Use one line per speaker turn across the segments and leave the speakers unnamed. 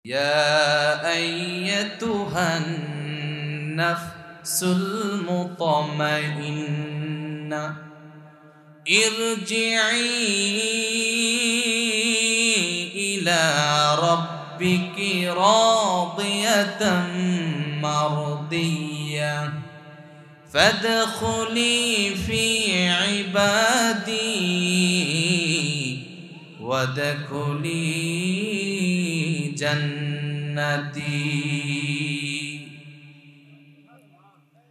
يا أيتها النفس المطمئنة ارجعي إلى ربك راضية مرضية فادخلي في عبادي وادخلي জান্নাতি।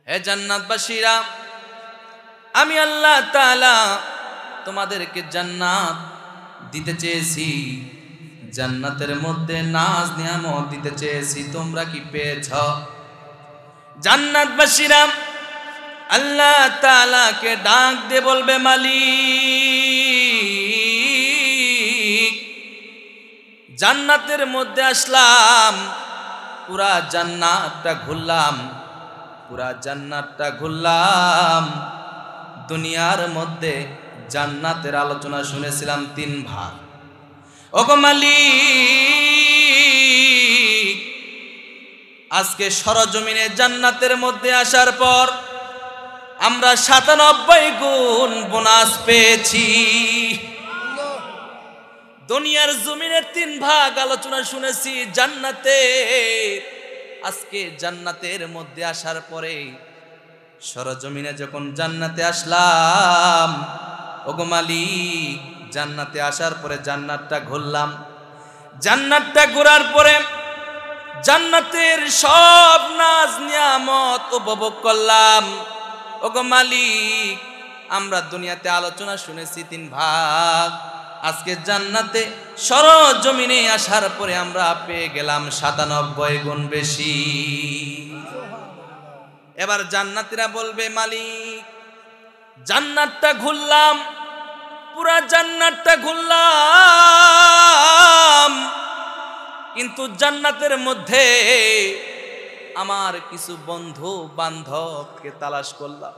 হে জান্নাতবাসীরা, আমি আল্লাহ তাআলা তোমাদেরকে জান্নাত দিতে চেয়েছি, জান্নাতের মধ্যে নাজ নিয়ামত দিতে চেয়েছি, তোমরা কি পেয়েছ? জান্নাতবাসীরা আল্লাহ তাআলাকে ডাক দিয়ে বলবে, মালিক, জান্নাতের মধ্যে আসলাম, পুরা জান্নাতটা ঘুরলাম, দুনিয়ার মধ্যে জান্নাতের আলোচনা শুনেছিলাম 3 ভাগ। ওগো মালিক, আজকে সরজমিনে জান্নাতের মধ্যে আসার পর আমরা 97 গুণ বোনাস পেয়েছি। দুনিয়ার জমিনের 3 ভাগ আলোচনা শুনেছি জান্নাতে, আজকে জান্নাতের মধ্যে আসার পরে সরজমিনে যখন জান্নাতে আসলাম, ওগো মালিক, জান্নাতে আসার পরে জান্নাতটা ঘুরলাম, জান্নাতটা ঘোরার পরে জান্নাতের সব নাজ নিয়ামত উপভোগ করলাম। ওগো মালিক, আমরা দুনিয়াতে আলোচনা শুনেছি 3 ভাগ, আজকে জান্নাতে সরজমিনে আসার পরে আমরা পেয়ে গেলাম 97 গুণ বেশি। এবার জান্নাতীরা বলবে, মালিক, জান্নাতটা ঘুরলাম, পুরা জান্নাতটা ঘুরলাম, কিন্তু জান্নাতের মধ্যে আমার কিছু বন্ধু বান্ধবকে তালাশ করলাম।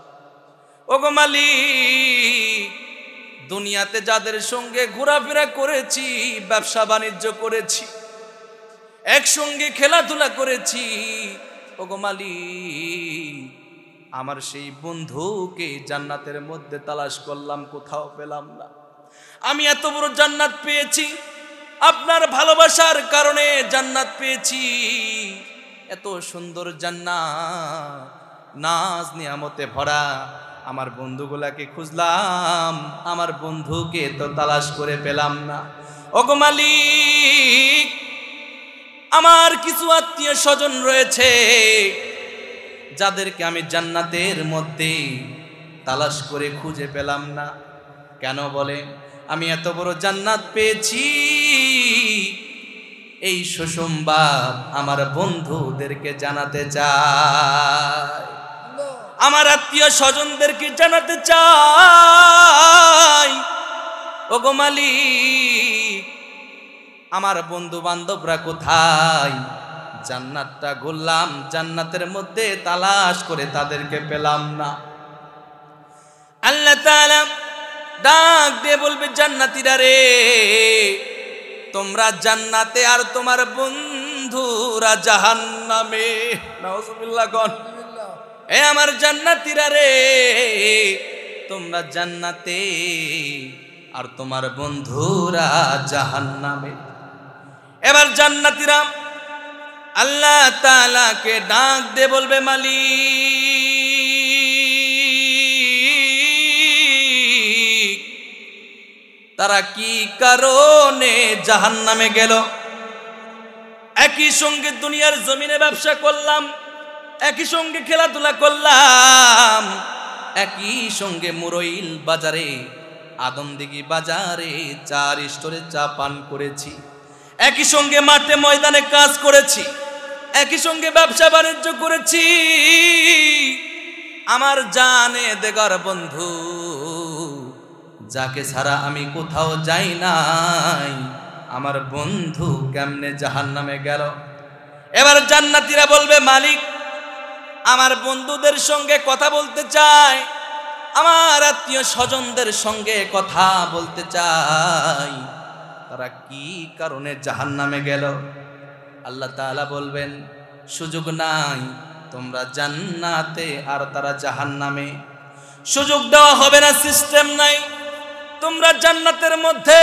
ওগো মালিক, দুনিয়াতে যাদের সঙ্গে ঘোরাফেরা করেছি, ব্যবসা বাণিজ্য করেছি, একসঙ্গে খেলাধুলা করেছি, ওগো মালিক, আমার সেই বন্ধুকে জান্নাতের মধ্যে তালাশ করলাম, কোথাও পেলাম না। আমি এত বড় জান্নাত পেয়েছি, আপনার ভালোবাসার কারণে জান্নাত পেয়েছি, এত সুন্দর জান্নাত, নাজ নিয়ামতে ভরা। আমার বন্ধুগুলাকে খুঁজলাম, আমার বন্ধুকে তো তালাশ করে পেলাম না। ওগো মালিক, আমার কিছু আত্মীয় স্বজন রয়েছে যাদেরকে আমি জান্নাতের মধ্যে তালাশ করে খুঁজে পেলাম না। কেন বলে? আমি এত বড় জান্নাত পেয়েছি, এই সুসংবাদ আমার বন্ধুদেরকে জানাতে চাই, আমার আত্মীয় স্বজনদেরকে জানাতে চাই। ওগো মালিক, আমার বন্ধু বান্ধবরা কোথায়? জান্নাতটা ঘুরলাম, জান্নাতের মধ্যে তালাশ করে তাদেরকে পেলাম না। আল্লাহ তাআলা ডাক দিয়ে বলবে, জান্নাতীরা রে, তোমরা জান্নাতে আর তোমার বন্ধুরা জাহান্নামে। নাউজুবিল্লাহ গণ। এ আমার জান্নাতীরা রে, তোমরা জান্নাতে আর তোমার বন্ধুরা জাহান্নামে। এবার জান্নাতীরা আল্লাহ তাআলাকে ডাক দিয়ে বলবে, মালিক, তারা কি কারণে জাহান্নামে গেল? একই সঙ্গে দুনিয়ার জমিনে ব্যবসা করলাম, একই সঙ্গে খেলাধুলা করলাম, একই সঙ্গে মুরইল বাজারে, আদমদিঘি বাজারে 4 স্টোরে চা পান করেছি, একই সঙ্গে মাঠে ময়দানে কাজ করেছি, একই সঙ্গে ব্যবসা বাণিজ্য করেছি। আমার জানে দেগার বন্ধু, যাকে ছাড়া আমি কোথাও যাই নাই, আমার বন্ধু কেমনে জাহান্নামে গেল? এবার জান্নাতীরা বলবে, মালিক, আমার বন্ধুদের সঙ্গে কথা বলতে চাই, আমার আত্মীয় স্বজনদের সঙ্গে কথা বলতে চাই, তারা কি কারণে জাহান্নামে গেল? আল্লাহ তাআলা বলবেন সুযোগ নাই, তোমরা জান্নাতে আর তারা জাহান্নামে। সুযোগ দেওয়া হবে না, সিস্টেম নাই। তোমরা জান্নাতের মধ্যে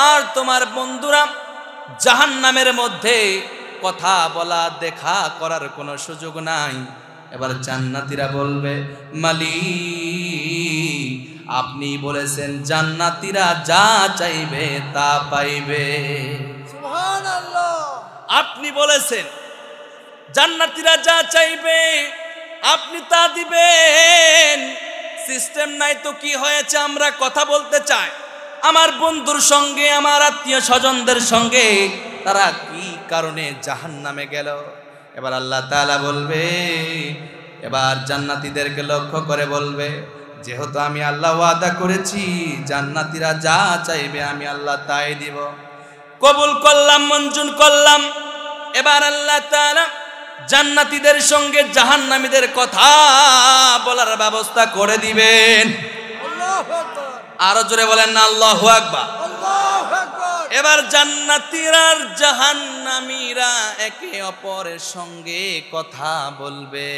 আর তোমার বন্ধুরা জাহান্নামের মধ্যে কথা বলা দেখা করার কোনো সুযোগ নাই। এবার জান্নাতীরা বলবে মালিক আপনি বলেছেন জান্নাতীরা যা চাইবে তা পাইবে। সুবহানাল্লাহ। আপনি বলেছেন জান্নাতীরা যা চাইবে আপনি তা দিবেন। সিস্টেম নাই তো কি হয়েছে? আমরা কথা বলতে চাই আমার বন্ধুর সঙ্গে, আমার আত্মীয় স্বজনদের সঙ্গে, তারা কি কারণে জাহান্নামে গেল। এবার আল্লাহ তাআলা বলবে, এবার জান্নাতীদেরকে লক্ষ্য করে বলবে, যেহেতু আমি আল্লাহ ওয়াদা করেছি জান্নাতীরা যা চাইবে আমি আল্লাহ তাই দিব, কবুল করলাম, মঞ্জুর করলাম। এবার আল্লাহ তাআলা জান্নাতীদের সঙ্গে জাহান্নামীদের কথা বলার ব্যবস্থা করে দিবেন। আল্লাহু আকবার। আরো জোরে বলেন না আল্লাহু আকবার। আল্লাহু আকবার। এবার জান্নাতীরা আর জাহান্নামীরা একে অপরের সঙ্গে কথা বলবে।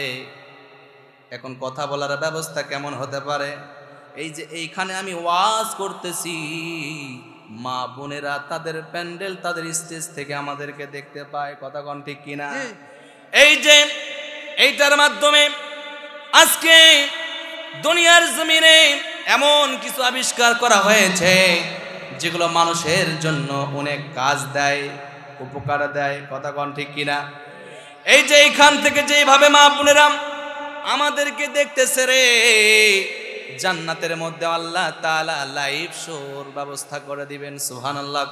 এখন কথা বলার ব্যবস্থা কেমন হতে পারে? এই যে এইখানে আমি ওয়াজ করতেছি, মা বোনেরা তাদের প্যান্ডেল তাদের স্টেজ থেকে আমাদেরকে দেখতে পায়, কথা কোন ঠিক কিনা? এই যে এইটার মাধ্যমে আজকে দুনিয়ার জমিনে এমন কিছু আবিষ্কার করা হয়েছে যেগুলো মানুষের জন্য অনেক কাজ দেয়, উপকার দেয়, কথা কোন ঠিক কিনা? এই যে এইখান থেকে যেভাবে মা বোনেরা আমাদেরকে দেখতেছে রে, জান্নাতের মধ্যে আল্লাহ তাআলা লাইভ শোর ব্যবস্থা করে দিবেন। সুবহানাল্লাহ।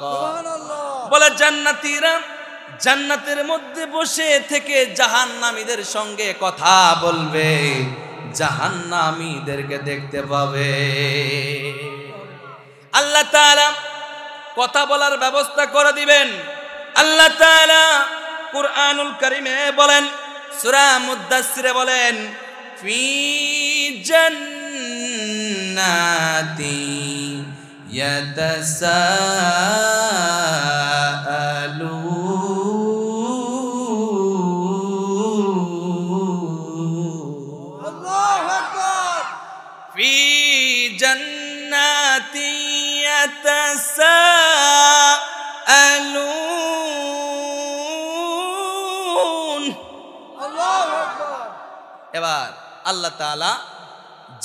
বলে জান্নাতীরা জান্নাতের মধ্যে বসে থেকে জাহান্নামীদের সঙ্গে কথা বলবে, জাহান্নামীদেরকে দেখতে পাবে। আল্লাহ তাআলা কথা বলার ব্যবস্থা করে দিবেন। আল্লাহ তাআলা কুরআনুল কারীমে বলেন, সূরা মুদ্দাসসিরে বলেন, ফি জান্নাতি ইয়াতাসাআলুন। আল্লাহু আকবার। ফি জান্নাতি ইয়াতাসাআলুন। আল্লাহু আকবার। এবার আল্লাহ তাআলা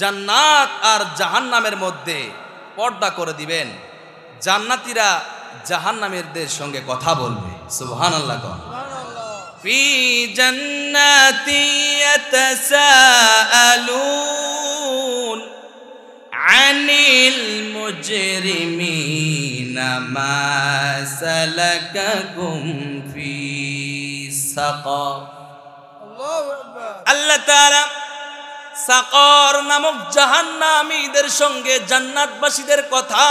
জান্নাত আর জাহান্নামের মধ্যে পর্দা করে দিবেন। জান্নাতীরা জাহান্নামীদের সঙ্গে কথা বলবে। সুবহানাল্লাহ। ফি জান্নাতি ইয়াতাসাআলুন আনিল মুজরিমিনা মা সালাকাকুম ফি সাকার। আল্লাহু আকবার। আল্লাহ তাআলা সাকর নামক জাহান্নামীদের সঙ্গে জান্নাতবাসীদের কথা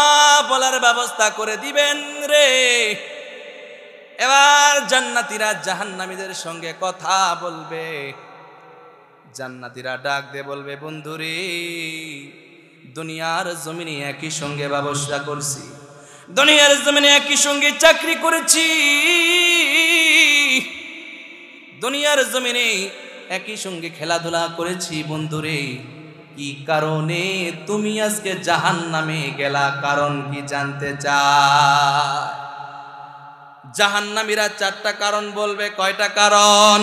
বলার ব্যবস্থা করে দিবেন রে। এবার জান্নাতীরা জাহান্নামীদের সঙ্গে কথা বলবে। জান্নাতীরা ডাক দিয়ে বলবে, বন্ধুরে দুনিয়ার জমিনে একই সঙ্গে ব্যবসা করছি, দুনিয়ার জমিনে একই সঙ্গে চাকরি করেছি, দুনিয়ার জমিনে একই সঙ্গে খেলাধুলা করেছি। বন্ধুরে কি কারণে তুমি আজকে জাহান্নামে গেলা, কারণ কি জানতে চায়? জাহান্নামীরা চারটা কারণ বলবে। কয়টা কারণ?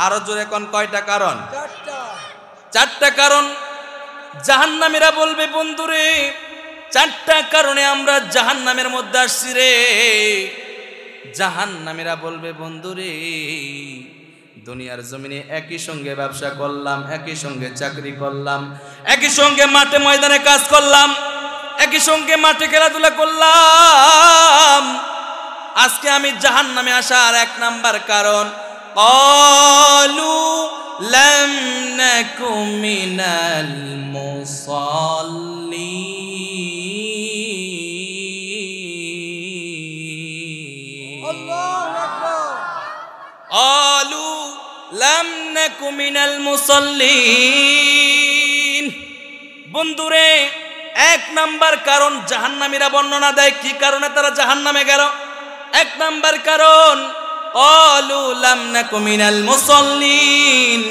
আরো জোরে কোন কয়টা কারণ? চারটা কারণ জাহান্নামীরা বলবে, বন্ধুরে চারটা কারণে আমরা জাহান্নামের মধ্যে আসছি রে। জাহান্নামীরা বলবে, বন্ধুরে দুনিয়ার জমিনে একই সঙ্গে ব্যবসা করলাম, একই সঙ্গে চাকরি করলাম, একই সঙ্গে মাঠে ময়দানে কাজ করলাম, একই সঙ্গে মাঠে খেলাধুলা করলাম। আজকে আমি জাহান্নামে আসার এক নাম্বার কারণ, ক্বালু লাম নাকু মিনাল মুসাল্লিন। আল্লাহু আকবার। ক্বালু লাম নাকু মিনাল মুসাল্লিন। বন্ধুরে এক নাম্বার কারণ জাহান্নামীরা বর্ণনা দেয় কি কারণে তারা জাহান্নামে গেল। এক নাম্বার কারণ ক্বালু লাম নাকু মিনাল মুসাল্লিন।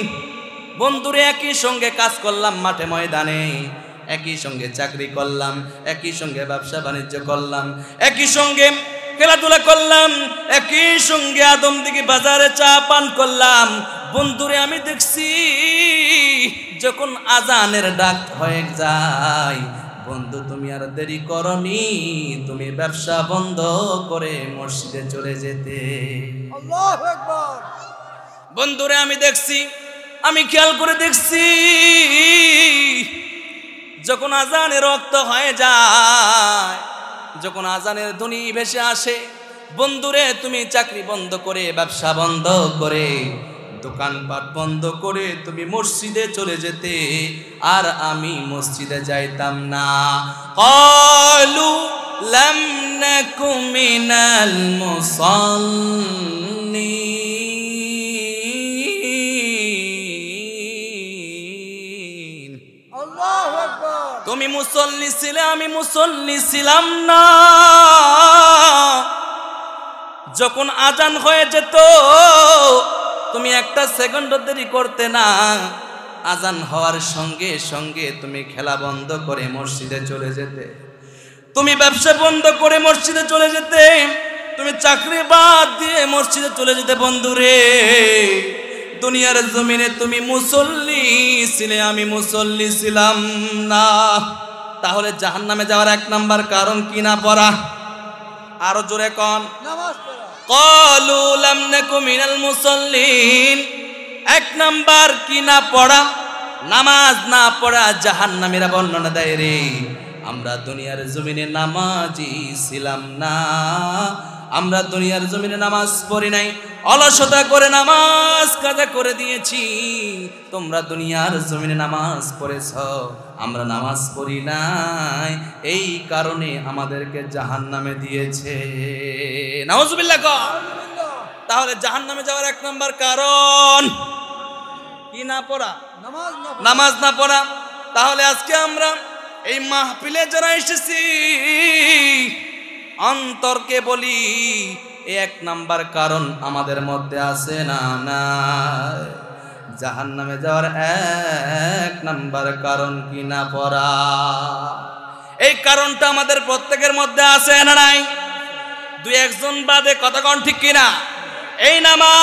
বন্ধুরে একই সঙ্গে কাজ করলাম মাঠে ময়দানে, একই সঙ্গে চাকরি করলাম, একই সঙ্গে ব্যবসা বাণিজ্য করলাম, একই সঙ্গে খেলাধুলা করলাম, একই সঙ্গে আদমদিঘি বাজারে চা পান করলাম। বন্ধুরে আমি দেখছি যখন আজানের ডাক হয়ে যায়, বন্ধু তুমি আর দেরি করনি, তুমি ব্যবসা বন্ধ করে মসজিদে চলে যেতে।
আল্লাহু আকবার।
বন্ধুরে আমি দেখছি, আমি খেয়াল করে দেখছি যখন আজানের রক্ত হয়ে যায়, যখন আজানের ধ্বনি ভেসে আসে, বন্ধুরে তুমি চাকরি বন্ধ করে, ব্যবসা বন্ধ করে, দোকানপাট বন্ধ করে তুমি মসজিদে চলে যেতে, আর আমি মসজিদে যাইতাম না। ক্বালু লাম নাকু মিনাল মুসাল্লিন।
আল্লাহু আকবার।
তুমি মুসল্লি ছিলে, আমি মুসল্লি ছিলাম না। যখন আজান হয়ে যেত তুমি একটা সেকেন্ড দেরি করতে না, আজান হওয়ার সঙ্গে সঙ্গে তুমি খেলা বন্ধ করে মসজিদে চলে যেতে, তুমি ব্যবসা বন্ধ করে মসজিদে চলে যেতে, তুমি চাকরি বাদ দিয়ে মসজিদে চলে যেতে। বন্ধুরে দুনিয়ার জমিনে তুমি মুসল্লি ছিলে, আমি মুসল্লি ছিলাম না। তাহলে জাহান্নামে যাওয়ার এক নাম্বার কারণ কি না পড়া? আরো জোরে কোন।
নামাজ পড়া।
ক্বালু লাম নাকু মিনাল মুসাল্লিন। এক নাম্বার কি না পড়া? নামাজ না পড়া। জাহান্নামীরা বর্ণনা দেয় রে, আমরা দুনিয়ার জমিনে নামাজি ছিলাম না, আমরা দুনিয়ার জমিনে নামাজ পড়ি নাই, অলসতা করে নামাজ কাজা করে দিয়েছি। তোমরা দুনিয়ার জমিনে নামাজ পড়েছ, আমরা নামাজ পড়ি নাই, এই কারণে আমাদেরকে জাহান্নামে দিয়েছে। নাউজুবিল্লাহ। তাহলে জাহান্নামে যাওয়ার এক নাম্বার কারণ কি না পড়া?
নামাজ না পড়া।
নামাজ না পড়া। তাহলে আজকে আমরা এই মাহফিলে যারা এসেছি, অন্তরকে বলি এই এক নাম্বার কারণ আমাদের মধ্যে আছে না? না, জাহান্নামে যাওয়ার এক নাম্বার কারণ কি না পড়া। এই কারণটা আমাদের প্রত্যেকের মধ্যে আছে না নাই? দুই একজন বাদে কথা কোন ঠিক কিনা? এই নামাজ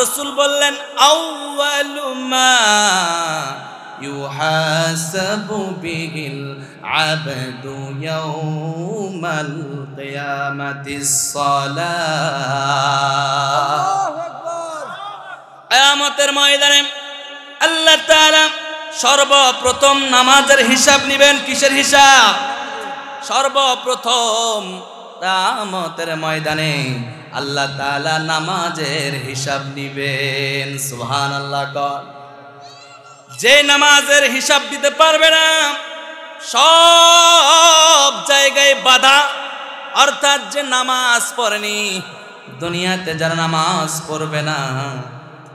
রাসূল বললেন আউয়ালু মা ইউহাসাবু বিহিল আবদু ইয়াউমাল কিয়ামাতিস সালাহ।
আল্লাহু আকবার।
কিয়ামতের ময়দানে আল্লাহ তাআলা সর্বপ্রথম নামাজের হিসাব নেবেন। কিসের হিসাব? সর্বপ্রথম কিয়ামতের ময়দানে আল্লাহ তাআলা নামাজের হিসাব নিবেন। সুবহানাল্লাহ। যে নামাজের হিসাব দিতে পারবে না, সব জায়গায় বাধা, অর্থাৎ যে নামাজ পড়েনি, দুনিয়াতে যারা নামাজ পড়বে না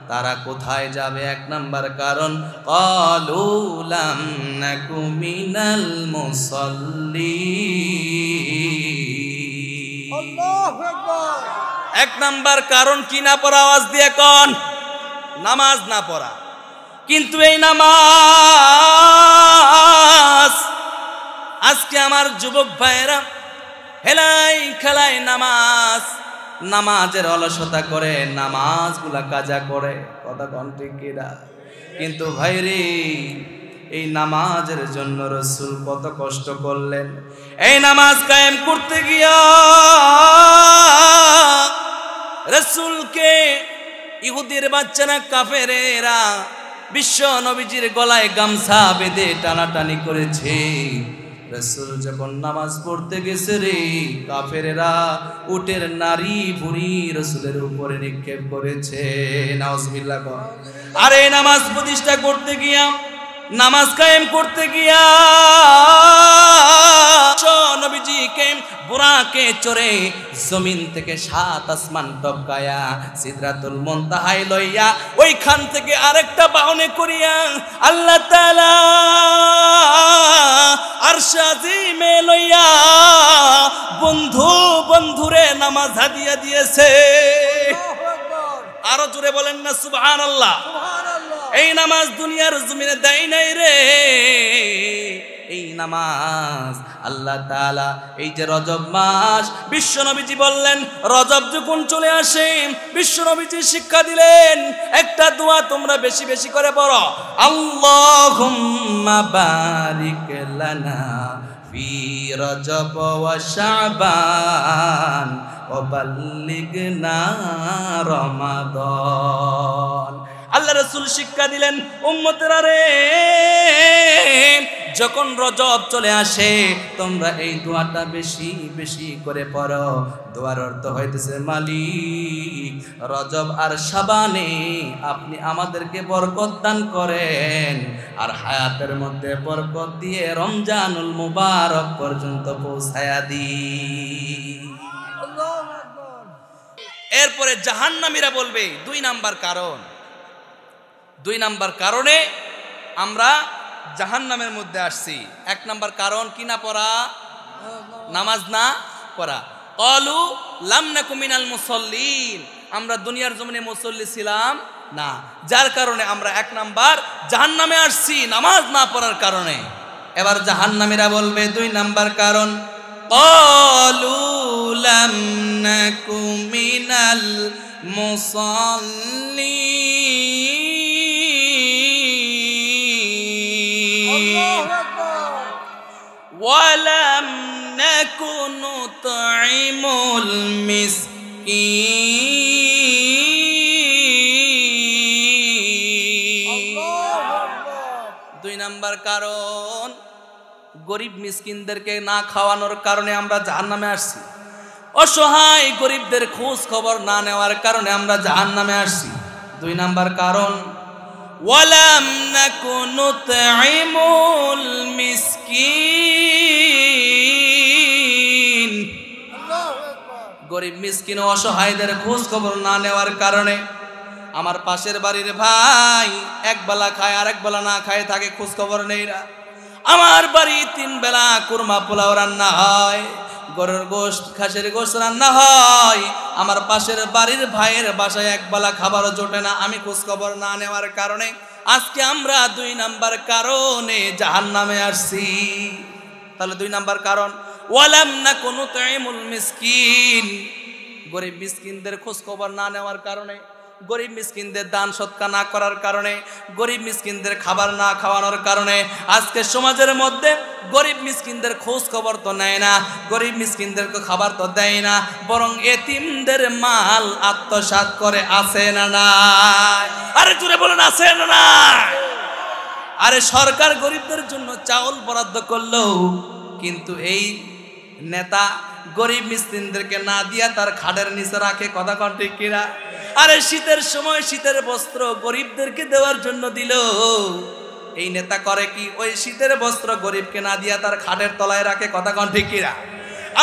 তারা কোথায় যাবে? এক নাম্বার কারণ ক্বালু লাম নাকু মিনাল মুসাল্লিন।
আল্লাহু আকবার।
এক নাম্বার কারণ কি না পড়া? আওয়াজ দিয়ে কোন? নামাজ না পড়া। কিন্তু এই নামাজ আজকে আমার যুবক ভাইয়েরা হেলাই খেলায় নামাজের অলসতা করে, নামাজগুলা কাজা করে। কথা কোন ঠিক কিনা? কিন্তু ভাইরে এই নামাজের জন্য রাসূল কত কষ্ট করলেন। এই নামাজ কায়েম করতে গিয়া রাসূলকে ইহুদির বাচ্চারা, কাফেরেরা বিশ্ব নবীজির গলায় গামছা বেঁধে টানাটানি করেছে। রাসূল যখন নামাজ পড়তে গেছে রে, কাফেরেরা উটের নারী ভুঁড়ি রাসূলের উপরে নিক্ষেপ করেছে। নাউজুবিল্লাহ। আর এই নামাজ প্রতিষ্ঠা করতে গিয়া নামাজ কায়েম করতে গিয়া নবীজিকে বুরাকে চড়ে জমিন থেকে 7 আসমান টপকায়া সিদরাতুল মুনতাহায় লইয়া ওইখান থেকে আরেকটা বাহনে করিয়া আল্লাহ তাআলা আরশে আজিমে লইয়া বন্ধুরে নামাজ হাদিয়া দিয়েছে। আরো জোরে বলেন না সুবহানাল্লাহ। এই নামাজ দুনিয়ার জমিনে দেয় নাই রে। এই নামাজ আল্লাহ তাআলা এই যে রজব মাস, বিশ্ব নবীজি বললেন রজব যখন চলে আসে বিশ্ব নবীজি শিক্ষা দিলেন একটা দোয়া তোমরা বেশি বেশি করে পড়ো, আল্লাহুম্মা বারিক লানা ফি রজব ওয়া শাবান ওয়া বাল্লিগনা রমাদান। আল্লাহ রাসূল শিক্ষা দিলেন উম্মতেরা রে, যখন রজব চলে আসে তোমরা এই দোয়াটা বেশি বেশি করে পড়ো। দোয়ার অর্থ হইতেছে মালিক রজব আর শাবানে আপনি আমাদেরকে বরকত দান করেন, আর হায়াতের মধ্যে বরকত দিয়ে রমজানুল মুবারক পর্যন্ত পৌঁছায়া দিন। এরপরে জাহান্নামীরা বলবে 2 নাম্বার কারণ, 2 নাম্বার কারণে আমরা জাহান্নামের মধ্যে আসছি। 1 নাম্বার কারণ কি না পড়া, নামাজ না পড়া। ক্বালু লাম নাকু মিনাল মুসাল্লিন, আমরা দুনিয়ার জমিনে মুসল্লি ছিলাম না, যার কারণে আমরা 1 নাম্বার জাহান্নামে আসছি নামাজ না পড়ার কারণে। এবার জাহান্নামীরা বলবে 2 নাম্বার কারণ, ক্বালু লাম নাকু মিনাল মুসাল্লিন ওয়ালাম নাকু নুতঈমুল মিসকিন। 2 নাম্বার কারণ গরিব মিসকিনদেরকে না খাওয়ানোর কারণে আমরা জাহান্নামে আসছি। অসহায় গরিবদের খোঁজ খবর না নেওয়ার কারণে আমরা জাহান্নামে আসছি। 2 নাম্বার কারণ ওয়ালাম নাকু নুতঈমুল মিসকিন, গরিব মিসকিন ও অসহায়দের খোঁজ খবর না নেওয়ার কারণে আমার পাশের বাড়ির ভাই একবেলা খায় আর একবেলা না খায় থাকে, খোঁজ খবর নেই না। আমার বাড়ি 3 বেলা কুরমা পোলাও রান্না হয়, গরুর গোশত খাসির গোশত রান্না হয়, আমার পাশের বাড়ির ভাইয়ের বাসায় একবেলা খাবারও জোটে না, আমি খোঁজ খবর না নেওয়ার কারণে আজকে আমরা 2 নাম্বার কারণে জাহান্নামে আসছি। তাহলে 2 নাম্বার কারণ ওয়ালাম নাকু নুতঈমুল মিসকিন, গরিব মিসকিনদের খোঁজ খবর না নেওয়ার কারণে, গরিব মিসকিনদের দান সৎকা না করার কারণে, গরিব মিসকিনদের খাবার না খাওয়ানোর কারণে আজকে সমাজের মধ্যে গরিব মিসকিনদের খোঁজ খবর তো নেয় না, গরিব মিসকিনদেরকে খাবার তো দেয় না, বরং এতিমদের মাল আত্মসাৎ করে। আছে না নাই? আরে জোরে বলুন আছে না নাই? আরে সরকার গরিবদের জন্য চাউল বরাদ্দ করলো, কিন্তু এই নেতা গরিব মিসকিনদেরকে না দিয়া তার খাটের নিচে রাখে। কথা কন ঠিক কিনা? আরে শীতের সময় শীতের বস্ত্র গরিবদেরকে দেওয়ার জন্য দিল, এই নেতা করে কি ওই শীতের বস্ত্র গরিবকে না দিয়া তার খাটের তলায় রাখে। কথা কন ঠিক কিনা?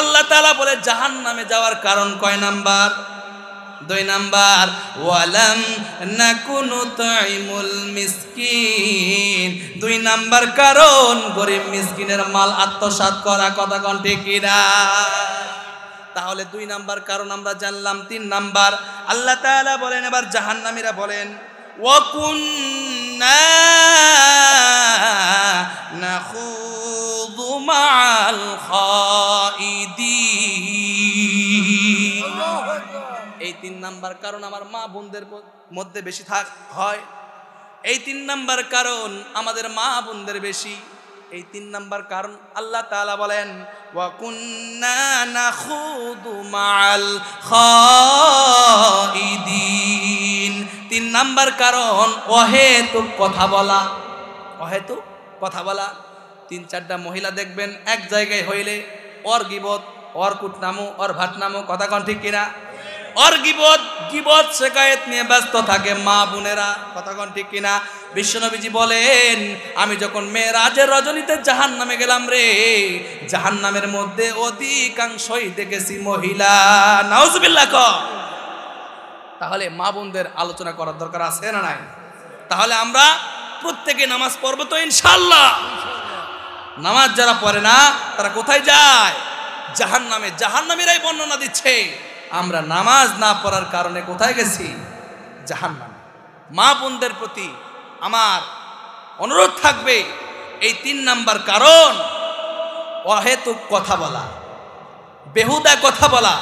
আল্লাহ তাআলা বলে জাহান্নামে যাওয়ার কারণ কয় নাম্বার? 2 নাম্বার ওয়ালাম নাকু নুতঈমুল মিসকিন, 2 নাম্বার কারণ গরিব মিসকিনের মাল আত্মসাৎ করা। কথা কন ঠিক কিনা? তাহলে 2 নাম্বার কারণ আমরা জানলাম। 3 নাম্বার আল্লাহ তাআলা বলেন, এবার জাহান্নামীরা বলেন ওয়া কুন্না নাখুযু মাআল খাইদিন। এই 3 নাম্বার কারণ আমার মা বোনদের মধ্যে বেশি হয়। এই 3 নাম্বার কারণ আমাদের মা বোনদের বেশি। এই 3 নাম্বার কারণ আল্লাহ তাআলা বলেন ওয়া কুন্না নাখুদু মাআল খাইদিন। 3 নাম্বার কারণ অহেতুক কথা বলা। অহেতুক কথা বলা। 3-4টা মহিলা দেখবেন এক জায়গায় হইলে ওর গিবত, ওর কুটনামু, ওর ভাটনামু। কথা কন ঠিক কিনা? और গীবত শিকায়েত নিয়ে ব্যস্ত থাকে মা বোনেরা, কথা কোন ঠিক কিনা? বিশ্বনবীজি বলেন, আমি যখন মেরাজের রজনীতে জাহান্নামে গেলাম রে, জাহান্নামের মধ্যে অধিকাংশই দেখেছি মহিলা। নাউজুবিল্লাহ ক। তাহলে মা বোনদের আলোচনা করার দরকার আছে না নাই? তাহলে আমরা প্রত্যেকে নামাজ পড়বো তো ইনশাআল্লাহ। নামাজ যারা পড়ে না তারা কোথায় যায়? জাহান্নামে। জাহান্নামীরাই বর্ণনা দিচ্ছে আমরা নামাজ না পড়ার কারণে কোথায় গেছি? জাহান্নামে। মা বোনদের প্রতি আমার অনুরোধ থাকবে, এই 3 নাম্বার কারণ অহেতুক কথা বলা, বেহুদা কথা বলা।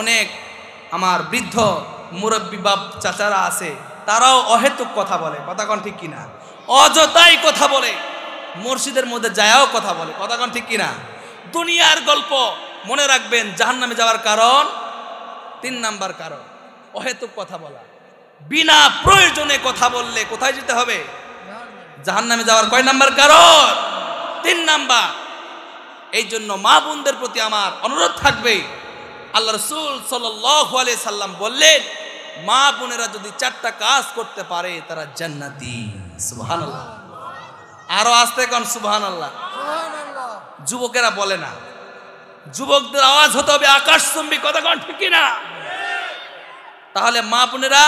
অনেক আমার বৃদ্ধ মুরব্বী বাপ চাচারা আছে, তারাও অহেতুক কথা বলে, কথা কোন ঠিক কিনা? অযথাই কথা বলে, মসজিদের মধ্যে যায়াও কথা বলে, কথা কোন ঠিক কিনা? দুনিয়ার গল্প। মনে রাখবেন জাহান্নামে যাওয়ার কারণ 3 নাম্বার কারণ অহেতুক কথা বলা। বিনা প্রয়োজনে কথা বললে কোথায় যেতে হবে? জাহান্নামে যাওয়ার কয় নাম্বার কারণ? 3 নাম্বার। এই জন্য মা বোনদের প্রতি আমার অনুরোধ থাকবে, আল্লাহ রাসূল সাল্লাল্লাহু আলাইহি সাল্লাম বললেন, মা বোনেরা যদি 4টা কাজ করতে পারে তারা জান্নাতি। সুবহানাল্লাহ। আরো আস্তে কোন সুবহানাল্লাহ।
সুবহানাল্লাহ।
যুবকেরা বলে না, যুবকদের আওয়াজ হতে হবে আকাশচুম্বী, কথা কোন ঠিক কিনা? তাহলে মা বোনেরা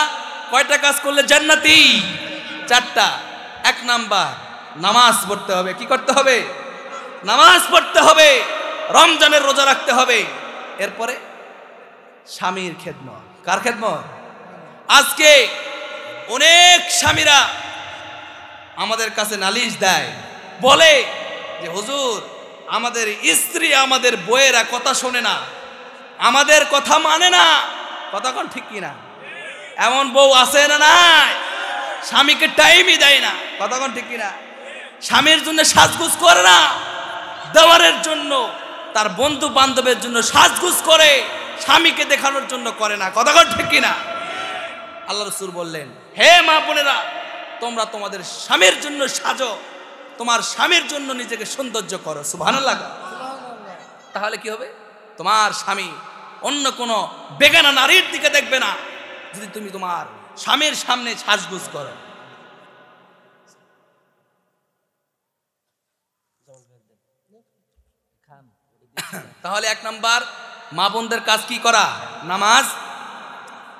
কয়টা কাজ করলে জান্নাতি? 4টা। 1 নাম্বার, নামাজ পড়তে হবে। কি করতে হবে? নামাজ পড়তে হবে, রমজানের রোজা রাখতে হবে। এরপরে স্বামীর খেদমত। কার খেদমত? আজকে অনেক স্বামীরা আমাদের কাছে নালিশ দেয়, বলে যে হুজুর আমাদের স্ত্রী আমাদের বউয়েরা কথা শোনে না, আমাদের কথা মানে না, কথা কোন ঠিক কিনা? এমন বউ আছে না নাই? স্বামীকে টাইমই দেয় না, কথা কোন ঠিক কিনা? স্বামীর জন্য সাজগুজ করে না, দেওয়ারের জন্য তার বন্ধু বান্ধবের জন্য সাজগুজ করে, স্বামীকে দেখানোর জন্য করে না, কথা কোন ঠিক কিনা? আল্লাহ রাসূল বললেন, হে মা বোনেরা, তোমরা তোমাদের স্বামীর জন্য সাজো, তোমার স্বামীর জন্য নিজেকে সৌন্দর্য করো। সুবহানাল্লাহ। তাহলে কি হবে? তোমার স্বামী অন্য কোনো বেগানা নারীর দিকে দেখবে না যদি তুমি তোমার স্বামীর সামনে সাজগুজ করো। তাহলে 1 নাম্বার, মা বোনদের কাজ কি করা? নামাজ।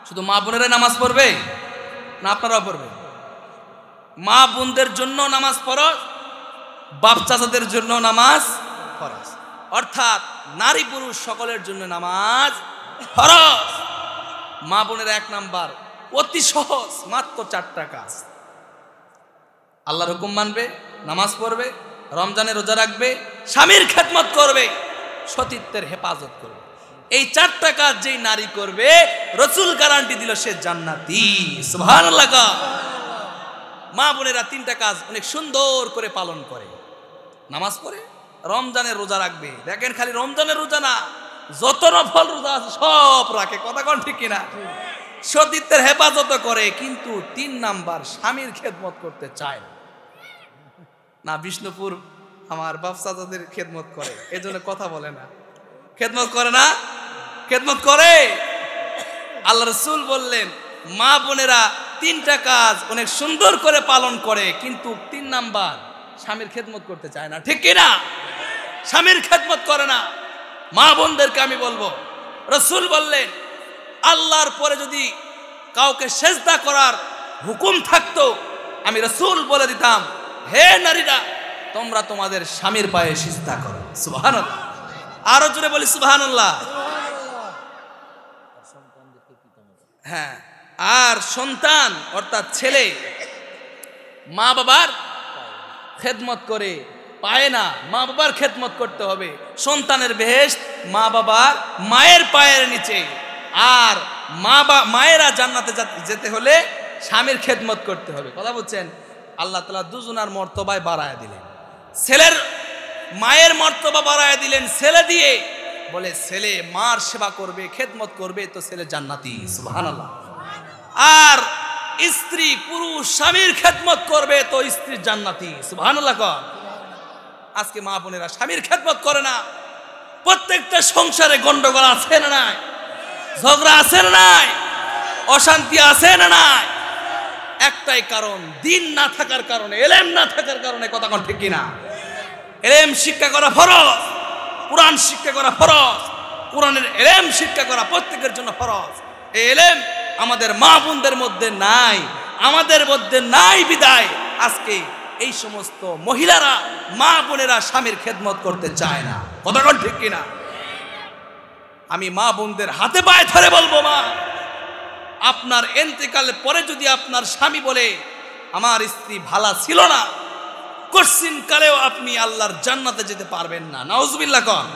শুধু মা বোনেরা নামাজ পড়বে না আপনারাও পড়বে? মা বোনদের জন্য নামাজ ফরজ, বাপ চাচাদের জন্য নামাজ ফরজ, অর্থাৎ নারী পুরুষ সকলের জন্য নামাজ ফরজ। মা বোনেরা 1 নাম্বার, অতি সহজ, মাত্র 4টা কাজ। আল্লাহর হুকুম মানবে, নামাজ পড়বে, রমজানে রোজা রাখবে, স্বামীর খেদমত করবে, সতীত্বের হেফাজত করবে। এই 4টা কাজ যেই নারী করবে, রাসূল গ্যারান্টি দিল সে জান্নাতি। সুবহানাল্লাহ। মা বোনেরা 3টা কাজ অনেক সুন্দর করে পালন করে, নামাজ পড়ে, রমজানের রোজা রাখবে। দেখেন খালি রমজানের রোজা না, যত নফল রোজা আছে সব রাখে, কথা কোন ঠিক কিনা? সতীত্বের হেফাজত করে, কিন্তু 3 নাম্বার স্বামীর খেদমত করতে চায় না। বিষ্ণুপুর আমার বাপসাদাদের খেদমত করে, এজন্য কথা বলে না। খেদমত করে না? খেদমত করে। আল্লাহ রাসূল বললেন, মা বোনেরা 3টা কাজ অনেক সুন্দর করে পালন করে, কিন্তু 3 নাম্বার স্বামীর খেদমত করতে চায় না, ঠিক কিনা? স্বামীর খেদমত করে না। মা বোনদেরকে আমি বলবো, রাসূল বললেন, আল্লাহর পরে যদি কাউকে সেজদা করার হুকুম থাকতো, আমি রাসূল বলে দিতাম, হে নারীরা, তোমরা তোমাদের স্বামীর পায়ে সিজদা করো। সুবহানাল্লাহ। আরো জোরে বলি সুবহানাল্লাহ। হ্যাঁ, আর সন্তান অর্থাৎ ছেলে মা বাবার খেদমত করে পায় না, মা বাবার খেদমত করতে হবে। সন্তানের বেহেশত মা বাবার মায়ের পায়ের নিচে। আর মায়েরা জান্নাতে যেতে হলে স্বামীর খেদমত করতে হবে। কথা বলছেন? আল্লাহ তাআলা দুজনার মর্তবায় বাড়ায় দিলেন। ছেলের মায়ের মর্তবা বাড়ায় দিলেন ছেলে দিয়ে, বলে ছেলে মার সেবা করবে, খেদমত করবে, তো ছেলে জান্নাতি। সুবহানাল্লাহ। আর স্ত্রী পুরুষ স্বামীর খেদমত করবে, তো স্ত্রী জান্নাতি। সুবহানাল্লাহ। আজকে মা বোনেরা স্বামীর খেদমত করে না, প্রত্যেকটা সংসারে গন্ডগোল আছে না নাই? ঝগড়া আছে না নাই? অশান্তি আছে না নাই? একটাই কারণ, দিন না থাকার কারণে, এলেম না থাকার কারণে। কথা কোন ঠিক কিনা? এলেম শিক্ষা করা ফরজ, কোরআন শিক্ষা করা ফরজ, কোরআনের এলেম শিক্ষা করা প্রত্যেকের জন্য ফরজ। এই এলেম আমাদের মা বোনদের মধ্যে নাই, আমাদের মধ্যে নাই বিদায় আজকে এই সমস্ত মহিলারা, মা বোনেরা স্বামীর খেদমত করতে চায় না। কথা কোন ঠিক কিনা? আমি মা বোনদের হাতে পায়ে ধরে বলবো, মা, আপনার ইন্তেকালের পরে যদি আপনার স্বামী বলে আমার স্ত্রী ভালো ছিল না, কঠিন কালেও আপনি আল্লাহর জান্নাতে যেতে পারবেন না। নাউজুবিল্লাহ কন।